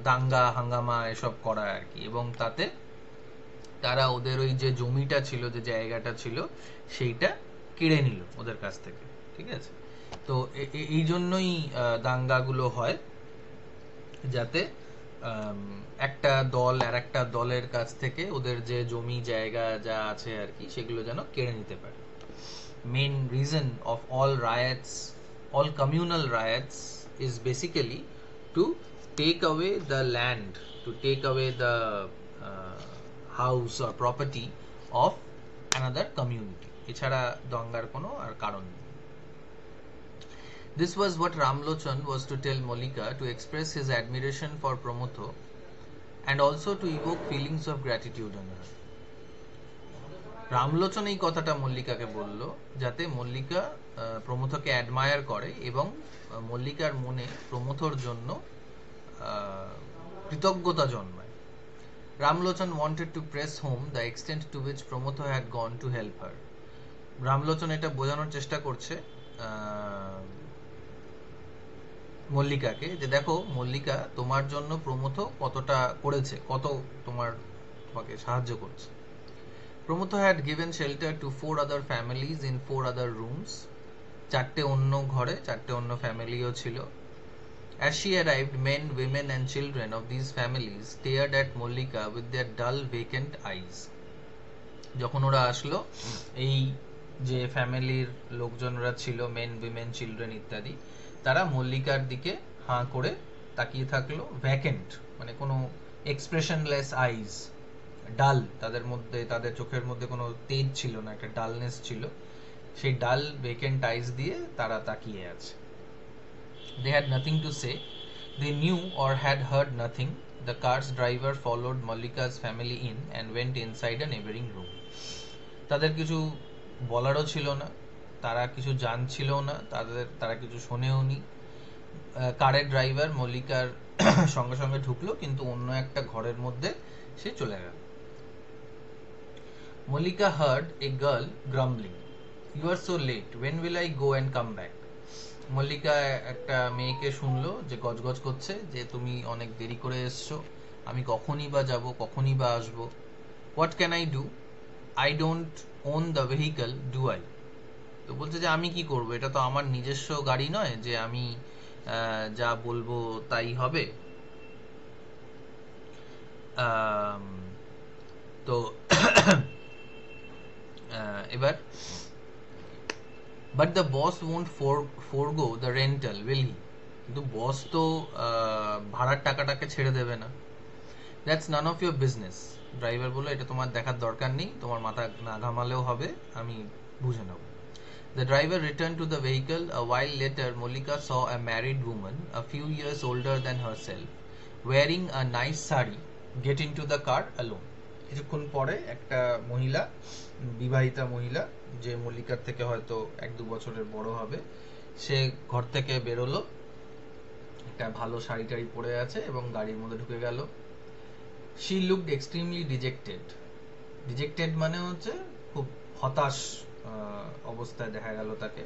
দাঙ্গা হাঙ্গামা এসব করা আর কি। এবং তাতে তারা ওদের ওই যে জমিটা ছিল, যে জায়গাটা ছিল, সেইটা কেড়ে নিল ওদের কাছ থেকে, ঠিক আছে? তো এই জন্যই দাঙ্গাগুলো হয়, যাতে একটা দল আর একটা দলের কাছ থেকে ওদের যে জমি জায়গা যা আছে আর কি, সেগুলো যেন কেড়ে নিতে পারে। Main reason of all riots, all communal riots is basically to take away the land, to take away the house or property of another community. এছাড়া দঙ্গার কোনো আর কারণ নেই। This was what Ramlochan was to tell Mollika to express his admiration for Promotho and also to evoke feelings of gratitude on her. Ramlochan এই কথাটা মল্লিকাকে বলল যাতে মল্লিকা প্রমথকে অ্যাডমায়ার করে এবং মল্লিকার মনে প্রমথর জন্য কৃতজ্ঞতা জন্মায়। Ramlochan wanted to press home the extent to which Promotho had gone to help her. Ramlochan এটা বোঝানোর চেষ্টা করছে মল্লিকাকে যে দেখো মল্লিকা তোমার জন্য প্রমথ কতটা করেছে, কত তোমাকে সাহায্য করছে। Promotho had given shelter to 4 other families in 4 other rooms. 4টে অন্য ঘরে 4টে অন্য ফ্যামিলিও ছিল। As she arrived, men, women and children of these families stared at Mollika with their dull, vacant eyes. যখন ওরা আসলো, এই যে ফ্যামিলির লোকজনরা ছিল, মেন, উইমেন, চিলড্রেন ইত্যাদি, তারা মল্লিকার দিকে হাঁ করে তাকিয়ে থাকলো। ভ্যাকেন্ট মানে কোনো এক্সপ্রেশনলেস আইজ, ডাল, তাদের চোখের মধ্যে কোনো তেজ ছিল না, একটা ডালনেস ছিল। সেই ডাল ভেকেন্ট আইজ দিয়ে তারা তাকিয়ে আছে। They had nothing to say. They knew or had heard nothing. The car's driver followed Mallika's family in and went inside a neighboring room. তাদের কিছু বলারও ছিল না, তারা কিছু জানছিল না, তারা কিছু শোনেও নি। কারের ড্রাইভার মল্লিকার সঙ্গে সঙ্গে ঢুকলো, কিন্তু অন্য একটা ঘরের মধ্যে সে চলে গেল। Mollika heard a girl grumbling, "You are so late. When will I go and come back?" Mallika একটা মেয়েকে শুনলো যে গজগজ করছে যে তুমি অনেক দেরি করে এসছো, আমি কখনই বা যাব, কখনই বা আসবো। What can I do? I don't own the vehicle, do I? তো বলছে যে আমি কি করব, এটা তো আমার নিজস্ব গাড়ি নয় যে আমি যা বলবো তাই হবে। তো এবার but the boss won't forego the rental, will he? কিন্তু বস তো ভাড়ার টাকাটাকে ছেড়ে দেবে না। That's none of your business. Driver বলল এটা তোমার দেখার দরকার নেই, তোমার মাথা না ঘামালেও হবে, আমি বুঝে নেব। The driver returned to the vehicle. A while later, Mollika saw a married woman, a few years older than herself, wearing a nice sari, get into the car alone. কিছুক্ষণ পরে একটা মহিলা, বিবাহিতা মহিলা, যে মল্লিকার থেকে হয়তো 1-2 বছরের বড় হবে, সে ঘর থেকে বেরোলো, একটা ভালো শাড়ি টাড়ি পরে আছে এবং গাড়ির মধ্যে ঢুকে গেল। She looked extremely dejected. Dejected মানে হচ্ছে খুব হতাশ অবস্থায় দেখা গেল তাকে।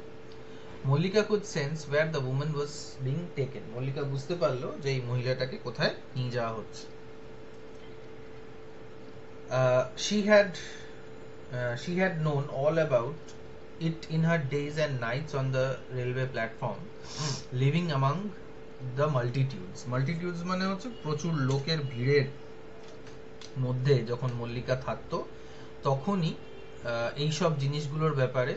Mallika could sense where the woman was being taken. Mallika বুঝতে পারলো যে এই মহিলাটাকে কোথায় নিয়ে যাওয়া হচ্ছে। She had known all about it in her days and nights on the railway platform, living among the multitudes. Multitudes মানে হচ্ছে প্রচুর লোকের ভিড়ের মধ্যে যখন মল্লিকা থাকতো, তখনই এইসব জিনিসগুলোর ব্যাপারে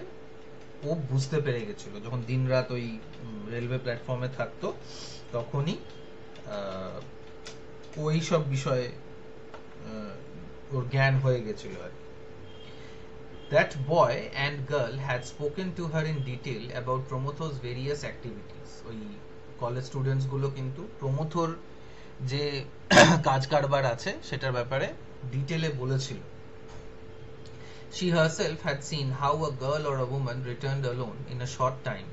ও বুঝতে পেরে গেছিল। যখন দিনরাত ওই রেলওয়ে প্ল্যাটফর্মে থাকতো, তখনই ও এইসব বিষয়ে ওর জ্ঞান হয়ে গেছিল আর কি। That boy and girl had spoken to her in detail about Promotho's various activities. ওই কলেজ স্টুডেন্টস গুলো কিন্তু প্রমথর যে কাজ কারবার আছে সেটার ব্যাপারে ডিটেলে বলেছিল। She herself had seen how a girl or a woman returned alone in a short time,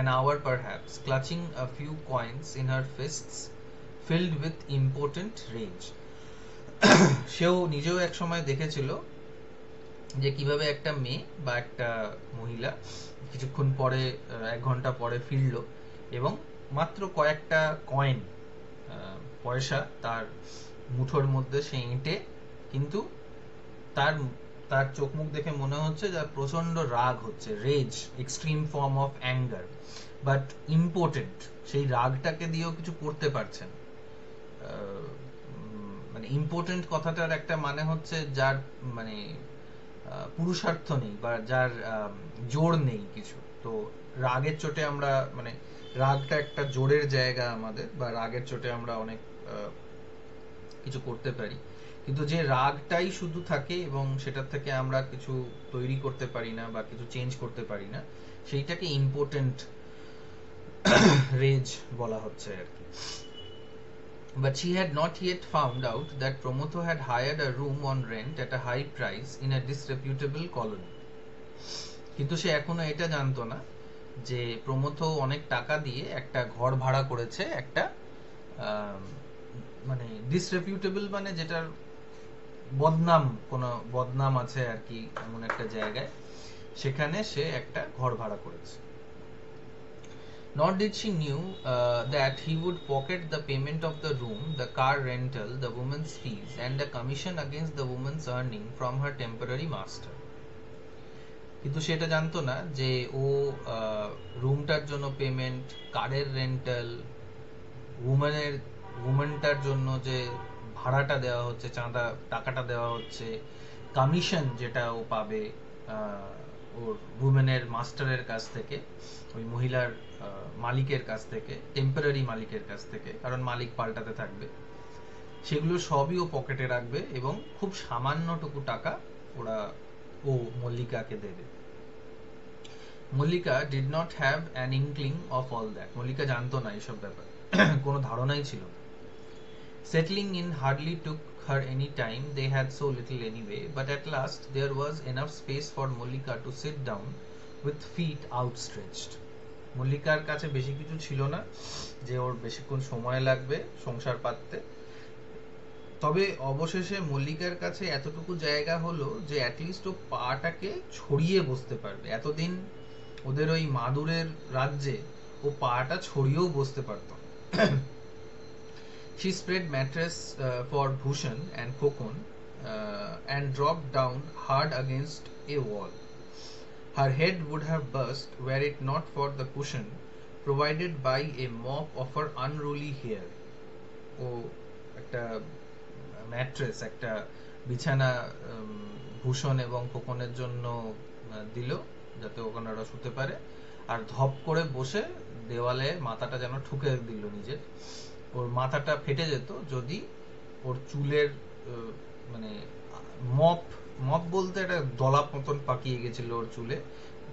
an hour perhaps, clutching a few coins in her fists, filled with impotent rage. সেও নিজেও এক সময় দেখেছিল যে কিভাবে একটা মেয়ে বা একটা মহিলা কিছুক্ষণ পরে, 1 ঘন্টা পরে ফিরল এবং মাত্র কয়েকটা কয়েন, পয়সা তার মুঠোর মধ্যে সে এঁটে, কিন্তু তার চোখ মুখ দেখে মনে হচ্ছে যার প্রচন্ড রাগ হচ্ছে, rage, extreme form of anger, but important. সেই রাগটাকে দিয়েও কিছু করতে পারছেন। মানে ইম্পোর্টেন্ট কথাটার একটা মানে হচ্ছে যার মানে পুরুষার্থ নেই বা যার জোর নেই কিছু, তো রাগের চোটে আমরা মানে রাগটা একটা জোরের জায়গা আমাদের, বা রাগের চোটে আমরা অনেক কিছু করতে পারি, কিন্তু যে রাগটাই শুধু থাকে এবং সেটার থেকে আমরা কিছু তৈরি করতে পারি না বা কিছু চেঞ্জ করতে পারি না, সেইটাকে ইম্পোর্টেন্ট রেজ বলা হচ্ছে আর কি। But she had not yet found out that Promotho had hired a room on rent at a high price in a disreputable colony. কিন্তু সে এখনো এটা জানতো না যে প্রমথ অনেক টাকা দিয়ে একটা ঘর ভাড়া করেছে একটা মানে ডিসরেপিউটেবল, মানে যেটার বদনাম, কোনো বদনাম আছে আর কি, এমন একটা জায়গায় সেখানে সে একটা ঘর ভাড়া করেছে। Nor did she knew that he would pocket the payment of the room, the car rental, the woman's fees, and the commission against the woman's earning from her temporary master. কিন্তু সেটা জানতো না যে ও রুমটার জন্য পেমেন্ট, কারের রেন্টাল, উমেনটার জন্য যে ভাড়াটা দেওয়া হচ্ছে, চাঁদা টাকাটা দেওয়া হচ্ছে, কমিশন যেটা ও পাবে ওর রুমেনের মাস্টারের কাছ থেকে, ওই মহিলার মালিকের কাছ থেকে, টেম্পোরারি মালিকের কাছ থেকে, কারণ মালিক পাল্টাতে থাকবে, সেগুলো সবই ও পকেটে রাখবে এবং খুব সামান্যটুকু টাকা ও মল্লিকাকে দেবে। Mallika did not have an inkling of all that. Mallika জানতো না এইসব ব্যাপার, কোনো ধারণাই ছিল না। Settling in hardly took her any time. They had so little anyway, but at last there was enough space for Mallika to sit down with feet outstretched. মল্লিকার কাছে বেশি কিছু ছিল না যে ওর বেশিক্ষণ সময় লাগবে সংসার পাততে, তবে অবশেষে মল্লিকার কাছে এতটুকু জায়গা হলো যে অ্যাটলিস্ট ও পাটাকে ছড়িয়ে বসতে পারবে। এতদিন ওদের ওই মাদুরের রাজ্যে ও পাটা ছড়িয়েও বসতে পারত। She spread mattress for Bhushan and Kokon and dropped down hard against a wall. Her head would have burst were it not for the cushion provided by a mop of her unruly hair. ও একটা ম্যাট্রেস, একটা বিছানা ভূষণ এবং কোকনের জন্য দিল যাতে ওখানে ওরা শুতে পারে, আর ধপ করে বসে দেওয়ালে মাথাটা যেন ঠুকে দিল নিজের। ওর মাথাটা ফেটে যেত যদি ওর চুলের মানে মপ বলতে একটা দলা মতন পাকিয়ে গেছিল ওর চুলে,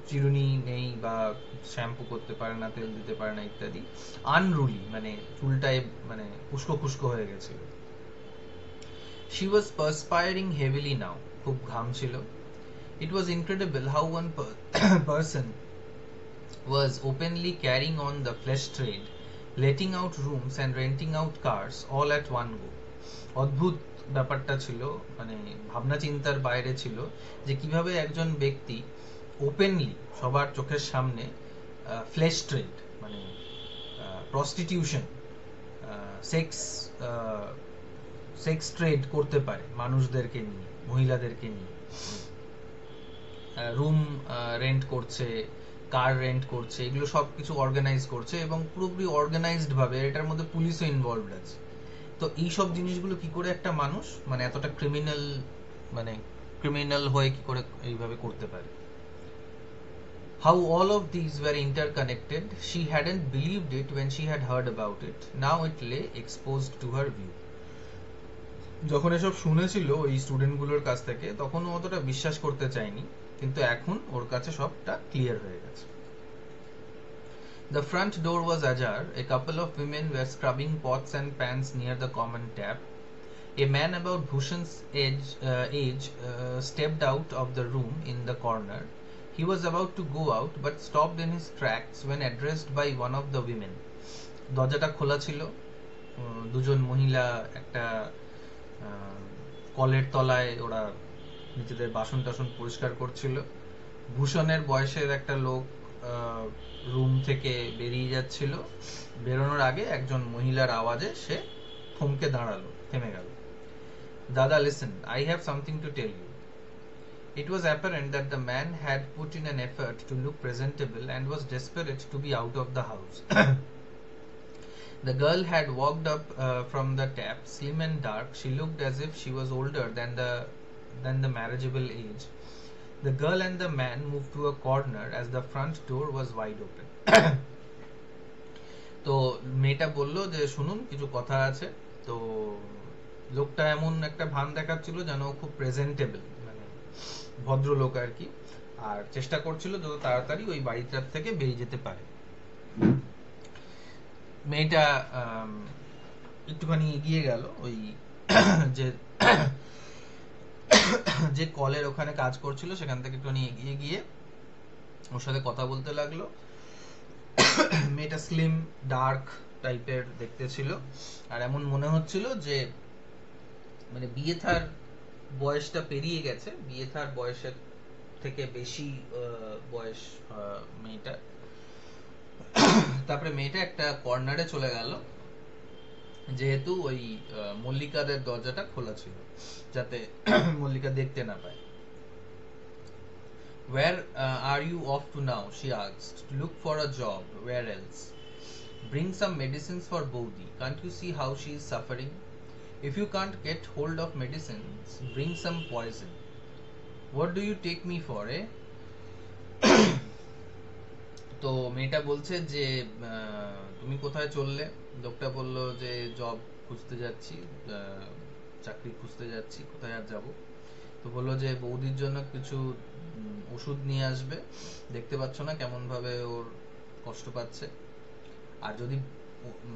চিরুনি নেই বা শ্যাম্পু করতে পারে না, তেল দিতে পারে না ইত্যাদি, আনরুলি মানে চুলটাই মানে খুস্কো খুস্কো হয়ে গেছিল। She was perspiring heavily now. খুব ঘাম ছিল। It was incredible how one person was openly carrying on the flesh trade, letting out rooms and renting out cars all at one go. অদ্ভুত ব্যাপারটা ছিল, মানে ভাবনা চিন্তার বাইরে ছিল যে কিভাবে একজন ব্যক্তি ওপেনলি সবার চোখের সামনে ফ্লেশ ট্রেড মানে প্রস্টিটিউশন, সেক্স ট্রেড করতে পারে মানুষদেরকে নিয়ে, মহিলাদেরকে নিয়ে। রুম রেন্ট করছে, কার রেন্ট করছে, এগুলো সব কিছু অর্গানাইজ করছে এবং পুরোপুরি অর্গানাইজড ভাবে, এটার মধ্যে পুলিশও ইনভলভড আছে। তো এইসব জিনিসগুলো কি করে একটা মানুষ মানে এতটা ক্রিমিনাল হয়ে কি করে এইভাবে করতে পারে? How all of these were interconnected, she hadn't believed it when she had heard about it. Now it lay exposed to her view. যখন এসব শুনেছিল ওই স্টুডেন্টগুলোর কাছ থেকে তখন ও অতটা বিশ্বাস করতে চায়নি, কিন্তু এখন ওর কাছে সবটা ক্লিয়ার হয়ে গেছে। The front door was ajar. A couple of women were scrubbing pots and pans near the common tap. A man about Bhushan's age stepped out of the room in the corner. He was about to go out but stopped in his tracks when addressed by one of the women. দরজাটা খোলা ছিল, দুজন মহিলা একটা কলের তলায় ওরা নিজেদের বাসন টাসন পরিষ্কার করছিল। ভূষণের বয়সের একটা লোক রুম থেকে বেরিয়ে যাচ্ছিল, বেরোনোর আগে একজন মহিলার আওয়াজে সে থমকে দাঁড়ালো, থেমে গেল। দাদা, listen, I have something to tell you. It was apparent that the man had put in an effort to look presentable and was desperate to be out of the house. The girl had walked up from the tap, slim and dark. She looked as if she was older than the marriageable age. The girl and the man moved to a corner as the front door was wide open. তো মেয়েটা বলল যে শুনুন কিছু কথা আছে। তো লোকটা এমন একটা ভান দেখাচ্ছিল যেন খুব প্রেজেন্টেবল, মানে ভদ্রলোক আর কি, আর চেষ্টা করছিল যত তাড়াতাড়ি ওই বাড়িটার থেকে বেরিয়ে যেতে পারে। মেয়েটা একটুখানি এগিয়ে গেল ওই যে যে কলের ওখানে কাজ করছিল সেখান থেকে একটুখানি এগিয়ে গিয়ে ওর সাথে কথা বলতে লাগলো। মেয়েটা স্লিম ডার্ক টাইপের দেখতে ছিল, আর এমন মনে হচ্ছিল যে মানে বিয়ে থার বয়সটা পেরিয়ে গেছে, বিয়ে থার বয়সের থেকে বেশি বয়স মেয়েটা। তারপরে মেয়েটা একটা কর্নারে চলে গেল, যেহেতু ওই মল্লিকাদের দরজাটা খোলা ছিল যাতে মল্লিকা দেখতে না পায়। Where are you off to now? She asked. To look for a job. Where else? Bring some medicines for Bodhi. Can't you see how she is suffering? If you can't get hold of medicines, bring some poison. What do you take me for, eh? তো মেয়েটা বলছে যে তুমি কোথায় চললে? লোকটা বলল যে জব খুঁজতে যাচ্ছি, চাকরি খুঁজতে যাচ্ছি, কোথায় আর যাবো। তো বললো যে বৌদির জন্য কিছু ওষুধ নিয়ে আসবে, দেখতে পাচ্ছ না কেমন ভাবে ওর কষ্ট পাচ্ছে, আর যদি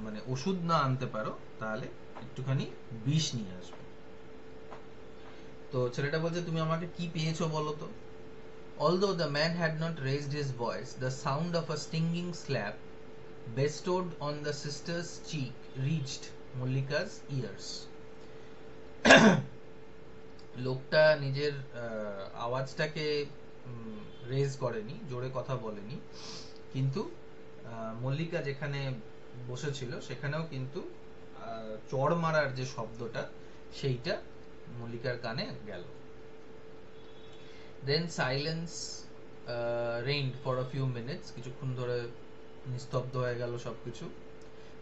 মানে ওষুধ না আনতে পারো তাহলে একটুখানি বিষ নিয়ে আসবে। তো ছেলেটা বলছে তুমি আমাকে কি পেয়েছো বলো তো। Although the man had not raised his voice, the sound of a stinging slap bestowed on the sister's cheek reached Mallika's ears. লোকটা নিজের আওয়াজটাকে রেজ করেনি, জোরে কথা বলেনি, কিন্তু মল্লিকা যেখানে বসেছিল সেখানেও কিন্তু চড় মারার যে শব্দটা সেইটা মল্লিকার কানে গেল। Then silence reigned for a few minutes. কিছুক্ষণ ধরে নিস্তব্ধ হয়ে গেল সবকিছু।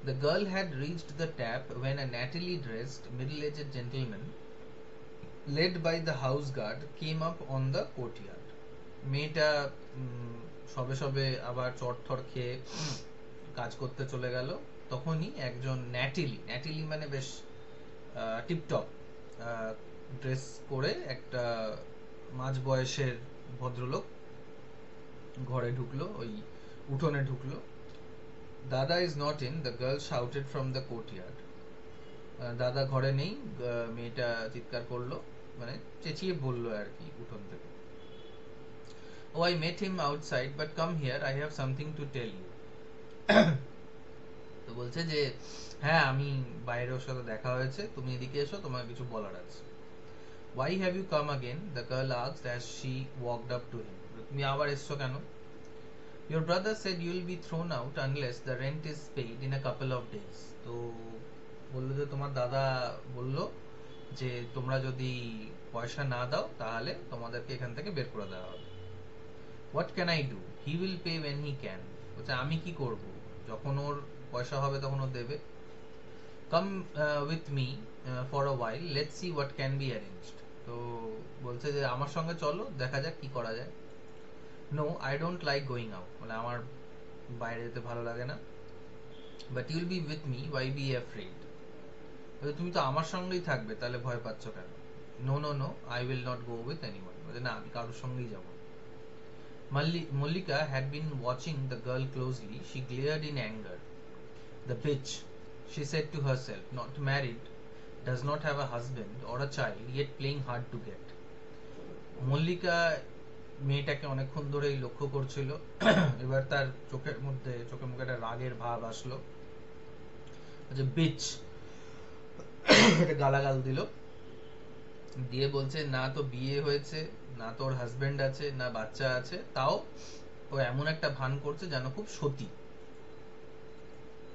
The girl had reached the tap when a nattily dressed, middle-aged gentleman, led by the house guard, came up on the courtyard. মেয়েটা সবে সবে আবার চটথর খেয়ে কাজ করতে চলে গেল। তখনই একজন ন্যাটিলি মানে বেশ টিপটপ ড্রেস করে একটা মাঝ বয়সের ভদ্রলোক ঘরে ঢুকলো, ওই উঠোনে ঢুকলো। দাদা is not in, the girl shouted from the courtyard. দাদা ঘরে নেই, মেয়েটা চিৎকার করলো, মানে চেঁচিয়ে বললো আর কি উঠোন থেকে। Oh, I met him outside, but come here, I have something to tell you. তো বলছে যে হ্যাঁ আমি বাইরে ওর সাথে দেখা হয়েছে, তুমি এদিকে এসো, তোমার কিছু বলার আছে। Why have you come again? The girl asked as she walked up to him. তুমি আবার এসছো কেন? Your brother said you'll be thrown out unless the rent is paid in a couple of days. তো বললো যে তোমার দাদা বললো যে তোমরা যদি পয়সা না দাও তাহলে তোমাদেরকে এখান থেকে বের করে দেওয়া হবে। What can I do? He will pay when he can. বলছে আমি কি করব, যখন ওর পয়সা হবে তখন ও দেবে। Come with me for a while, let's see what can be arranged. তো বলছে যে আমার সঙ্গে চলো, দেখা যাক কি করা যায়। No, I don't like going out. মানে আমার বাইরে যেতে ভালো লাগে না। But you'll be with me, why be afraid? বলছে তুমি তো আমার সঙ্গেই থাকবে, তাহলে ভয় পাচ্ছ কেন? No, no, no, I will not go with anyone. বলছে না আমি কারোর সঙ্গেই যাব। Mallika had been watching the girl closely. She glared in anger. The bitch, she said to herself, not married, does not have a husband or a child, yet playing hard to get. Mallika মেয়েটাকে অনেকক্ষণ ধরেই লক্ষ্য করছিল। এবার তার চোখে মুখে একটা রাগের ভাব আসলো, যে বিচ একটা গালাগাল দিল, দিয়ে বলছে না তো বিয়ে হয়েছে, না তোর হাজবেন্ড আছে, না বাচ্চা আছে, তাও ও এমন একটা ভান করছে যেন খুব সতী।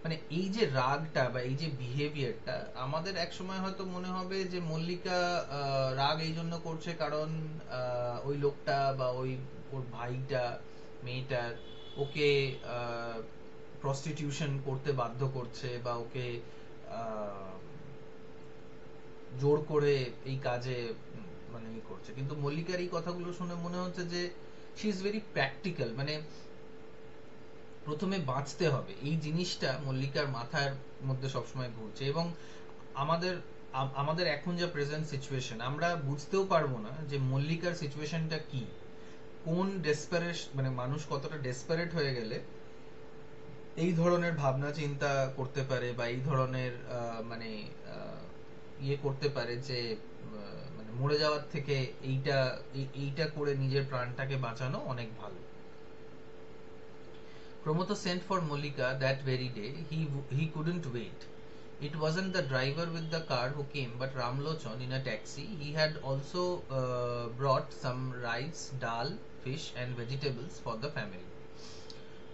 মানে এই যে রাগটা বা এই যে বিহেভিয়ারটা, আমাদের এক সময় হয়তো মনে হবে যে মল্লিকা রাগ এই জন্য করছে কারণ ওই লোকটা বা ওই ওর ভাইটা মেয়েটার ওকে প্রস্টিটিউশন করতে বাধ্য করছে বা ওকে জোর করে এই কাজে মানে ই করছে, কিন্তু মল্লিকার এই কথাগুলো শুনে মনে হচ্ছে যে শি ইজ ভেরি প্র্যাকটিক্যাল, মানে প্রথমে বাঁচতে হবে এই জিনিসটা মল্লিকার মাথার মধ্যে সবসময় ঘুরছে। এবং আমাদের আমাদের এখন যা প্রেজেন্ট সিচুয়েশন, আমরা বুঝতেও পারবো না যে মল্লিকার সিচুয়েশনটা কি, কোন ডেসপারেশন, মানে মানুষ কতটা ডেসপারেট হয়ে গেলে এই ধরনের ভাবনা চিন্তা করতে পারে, বা এই ধরনের মানে ইয়ে করতে পারে যে মানে মরে যাওয়ার থেকে এইটা করে নিজের প্রাণটাকে বাঁচানো অনেক ভালো। Pramotha sent for Mollika that very day. He couldn't wait. It wasn't the driver with the car who came, but Ramlochan in a taxi. He had also brought some rice, dal, fish, and vegetables for the family.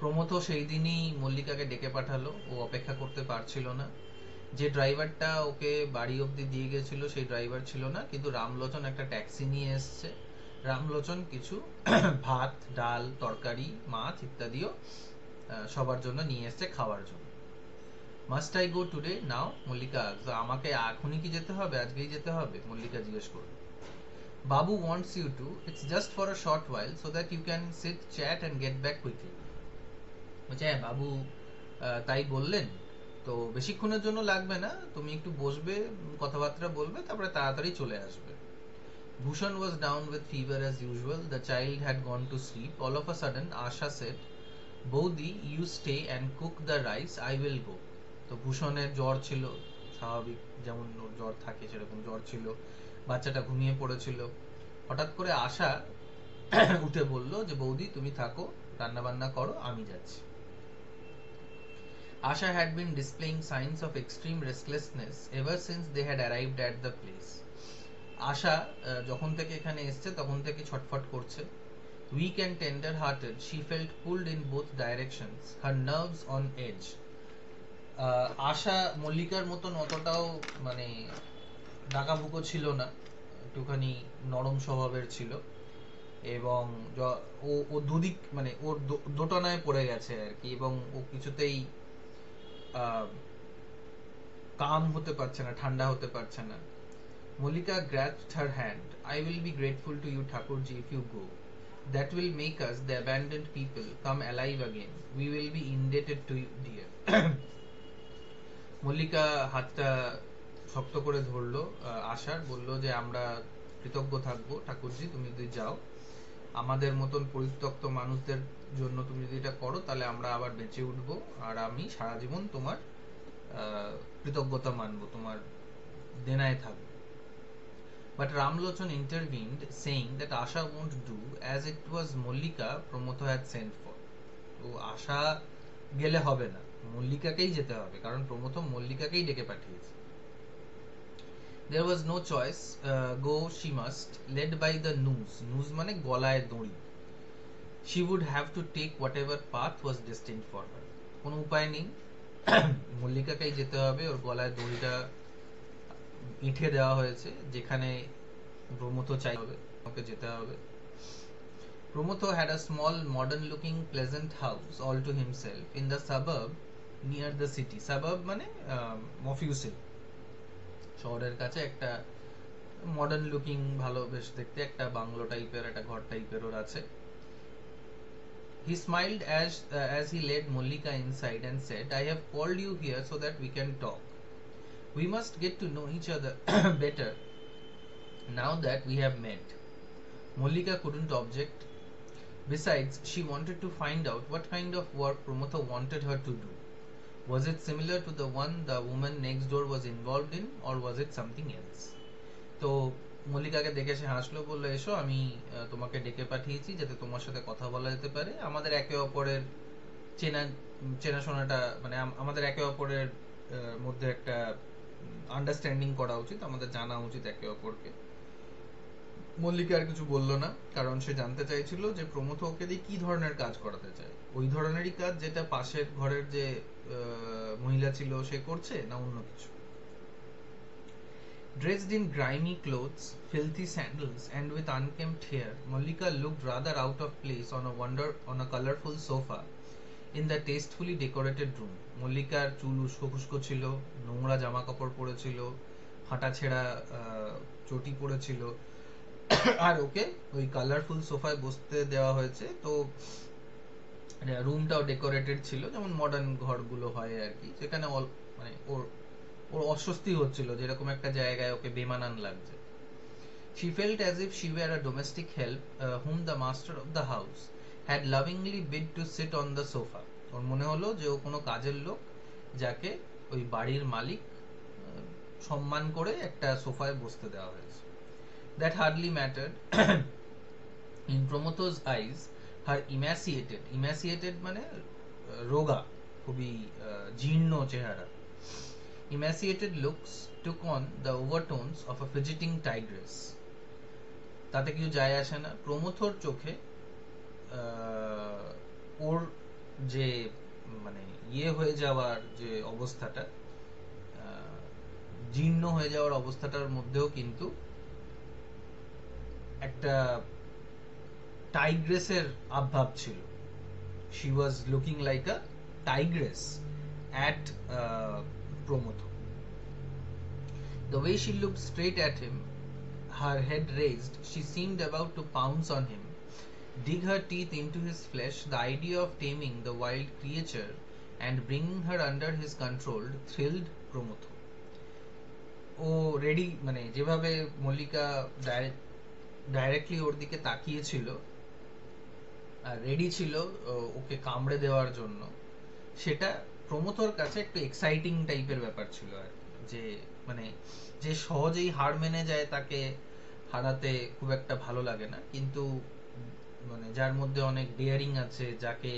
Pramatha সেই দিনই মল্লিকাকে ডেকে পাঠালো, ও অপেক্ষা করতে পারছিল না। যে ড্রাইভারটা ওকে বাড়ি অবধি দিয়ে গেছিল সেই ড্রাইভার ছিল না, কিন্তু রামলোচন একটা ট্যাক্সি নিয়ে এসছে। রামলোচন কিছু ভাত, ডাল, তরকারি, মাছ ইত্যাদিও সবার জন্য নিয়ে এসছে খাওয়ার জন্য। মাস্ট আই গো টুডে নাও, মল্লিকা, আমাকে এখনই কি যেতে হবে, আজকেই যেতে হবে, মল্লিকা জিজ্ঞেস করল। Babu wants you to, it's just for a short while so that you can sit, chat and get back quickly. বলছে হ্যাঁ বাবু তাই বললেন, তো বেশিক্ষণের জন্য লাগবে না, তুমি একটু বসবে, কথাবার্তা বলবে, তারপরে তাড়াতাড়ি চলে আসবে। Bhushan was down with fever as usual. The child had gone to sleep. All of a sudden, Asha said, "Bodi, you stay and cook the rice. I will go." তো ভূষণের জ্বর ছিল, স্বাভাবিক যেমন জ্বর থাকে সেরকম জ্বর ছিল, বাচ্চাটা ঘুমিয়ে পড়েছিল। হঠাৎ করে আশা উঠে বলল যে বৌদি তুমি থাকো, রান্না বান্না করো, আমি যাচ্ছি। Asha had been displaying signs of extreme restlessness ever since they had arrived at the place. আশা যখন থেকে এখানে এসছে তখন থেকে ছটফট করছে। Weak and tender-hearted, she felt pulled in both directions, her nerves on edge. আশা মল্লিকার মতন অতটাও মানে ডাকাবুকো ছিল না, একটুখানি নরম স্বভাবের ছিল, এবং ও দুদিক মানে ওর দোটানায় পড়ে গেছে আর কি, এবং ও কিছুতেই কাম হতে পারছে না, ঠান্ডা হতে পারছে না। Mollika grasped her hand. I will be grateful to you, Thakurji, if you go. That will make us, the abandoned people, come alive again. We will be indebted to you, dear. Mallika হাতটা শক্ত করে ধরলো আশার, বললো যে আমরা কৃতজ্ঞ থাকবো ঠাকুরজি, তুমি যদি যাও, আমাদের মতন পরিত্যক্ত মানুষদের জন্য তুমি যদি এটা করো তাহলে আমরা আবার বেঁচে উঠবো, আর আমি সারা জীবন তোমার কৃতজ্ঞতা মানবো, তোমার দেনায় থাকবো। But Ramlochan intervened, saying that Asha won't do, as it was Mollika Pramotha had sent for. তো আশা গেলে হবে না, মল্লিকাকেই যেতে হবে, কারণ প্রমথ মল্লিকাকেই ডেকে পাঠিয়েছে। There was no choice, go she must, led by the noose. Noose মানে গলায় দড়ি। She would have to take whatever path was destined for her. কোনো উপায় নেই, মল্লিকাকেই যেতে হবে, ওর গলায় দড়িটা ইঁটে দেওয়া হয়েছে, যেখানে প্রমথ চাইবে ওকে যেতে হবে। Pramotha had a small, modern-looking, pleasant house all to himself in the suburb near the city. Suburb মানে মফিউসিল, শহরের কাছে একটা মডার্ন লুকিং, ভালো বেশ দেখতে একটা বাংলো টাইপের একটা ঘর টাইপের ওর আছে। He smiled as he led Mollika inside and said, "I have called you here so that we can talk. We must get to know each other better now that we have met." Mollika couldn't object. Besides, she wanted to find out what kind of work Pramotha wanted her to do. Was it similar to the one the woman next door was involved in, or was it something else? তো মল্লিকাকে দেখে সে হাসলো, বললো এসো, আমি তোমাকে ডেকে পাঠিয়েছি যাতে তোমার সাথে কথা বলা যেতে পারে, আমাদের একে অপরের চেনাশোনাটা, মানে আমাদের একে অপরের মধ্যে একটা আন্ডারস্ট্যান্ডিং করা উচিত, আমাদের জানা উচিত একে অপরকে। মল্লিকা আর কিছু বললো না, কারণ সে জানতে চাইছিল যে প্রমথ ওকে দিয়ে কি ধরনের কাজ করাতে চায়, ওই ধরনেরই কাজ যেটা পাশের ঘরের যে মহিলা ছিল সে করছে, না অন্য কিছু। Dressed in grimy clothes, filthy sandals, and with unkempt hair, Mallika looked rather out of place on a colorful sofa in the tastefully decorated room. মল্লিকার চুল উস্কো খুস্কো ছিল, নোংরা জামা কাপড় পরেছিল, ফাটা ছেঁড়া চটি পরেছিল, আর ওকে ওই কালারফুল সোফায় বসতে দেওয়া হয়েছে। তো রুমটাও ডেকোরেটেড ছিল যেমন মডার্ন ঘরগুলো হয় আর কি, যেখানে মানে ওর ওর অস্বস্তি হচ্ছিল, যেরকম একটা জায়গায় ওকে বেমানান লাগছে। She felt as if she were a domestic help whom the master of the house had lovingly bid to sit on the sofa. ওর মনে হলো যে ও কোনো কাজের লোক যাকে ওই বাড়ির মালিক সম্মান করে একটা সোফায় বসতে দেওয়া হয়েছে। That hardly mattered. In Promotho's eyes, her emaciated মানে রোগা, খুবই জীর্ণ চেহারা, emaciated looks took on the overtones of a fidgeting tigress. তাতে কিছু যায় আসে না। প্রমথর চোখে ওর যে মানে হয়ে যাওয়ার যে অবস্থাটা, জীর্ণ হয়ে যাওয়ার অবস্থাটার মধ্যেও কিন্তু একটা টাইগ্রেসের আভাব ছিল। She was looking like a tigress at Promotho. The way she looked straight at him, her head raised, she seemed about to pounce on him, dig her teeth into his flesh. The idea of taming the wild creature and bringing her under his control thrilled Promotho. O ready, মানে যেভাবে মল্লিকা ডাইরেক্টলি ওর দিকে তাকিয়েছিল আর রেডি ছিল ওকে কামড়ে দেওয়ার জন্য, সেটা প্রমথর কাছে একটু এক্সাইটিং টাইপের ব্যাপার ছিল আর যে মানে যে সহজেই হার মেনে যায় তাকে হারাতে খুব একটা ভালো লাগে না, কিন্তু মানে যার মধ্যে অনেক ডেয়ারিং আছে, যাকে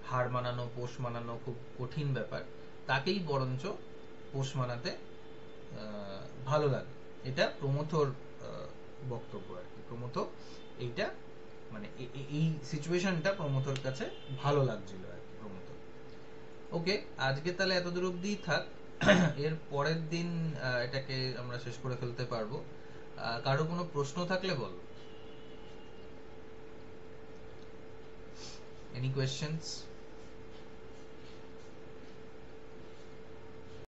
হার মানানো পোষ মানানো খুব কঠিন ব্যাপার, তাকেই বরঞ্চ পোষ মানাতে ভালো লাগে। এটা প্রমথর বক্তব্য আর কি। প্রমথ এইটা মানে এই সিচুয়েশনটা প্রমথর কাছে ভালো লাগছিল আর কি প্রমথ। ওকে, আজকে তাহলে এতদূর অবধিই থাক। এর পরের দিন এটাকে আমরা শেষ করে ফেলতে পারবো। কারো কোনো প্রশ্ন থাকলে বল। Any questions?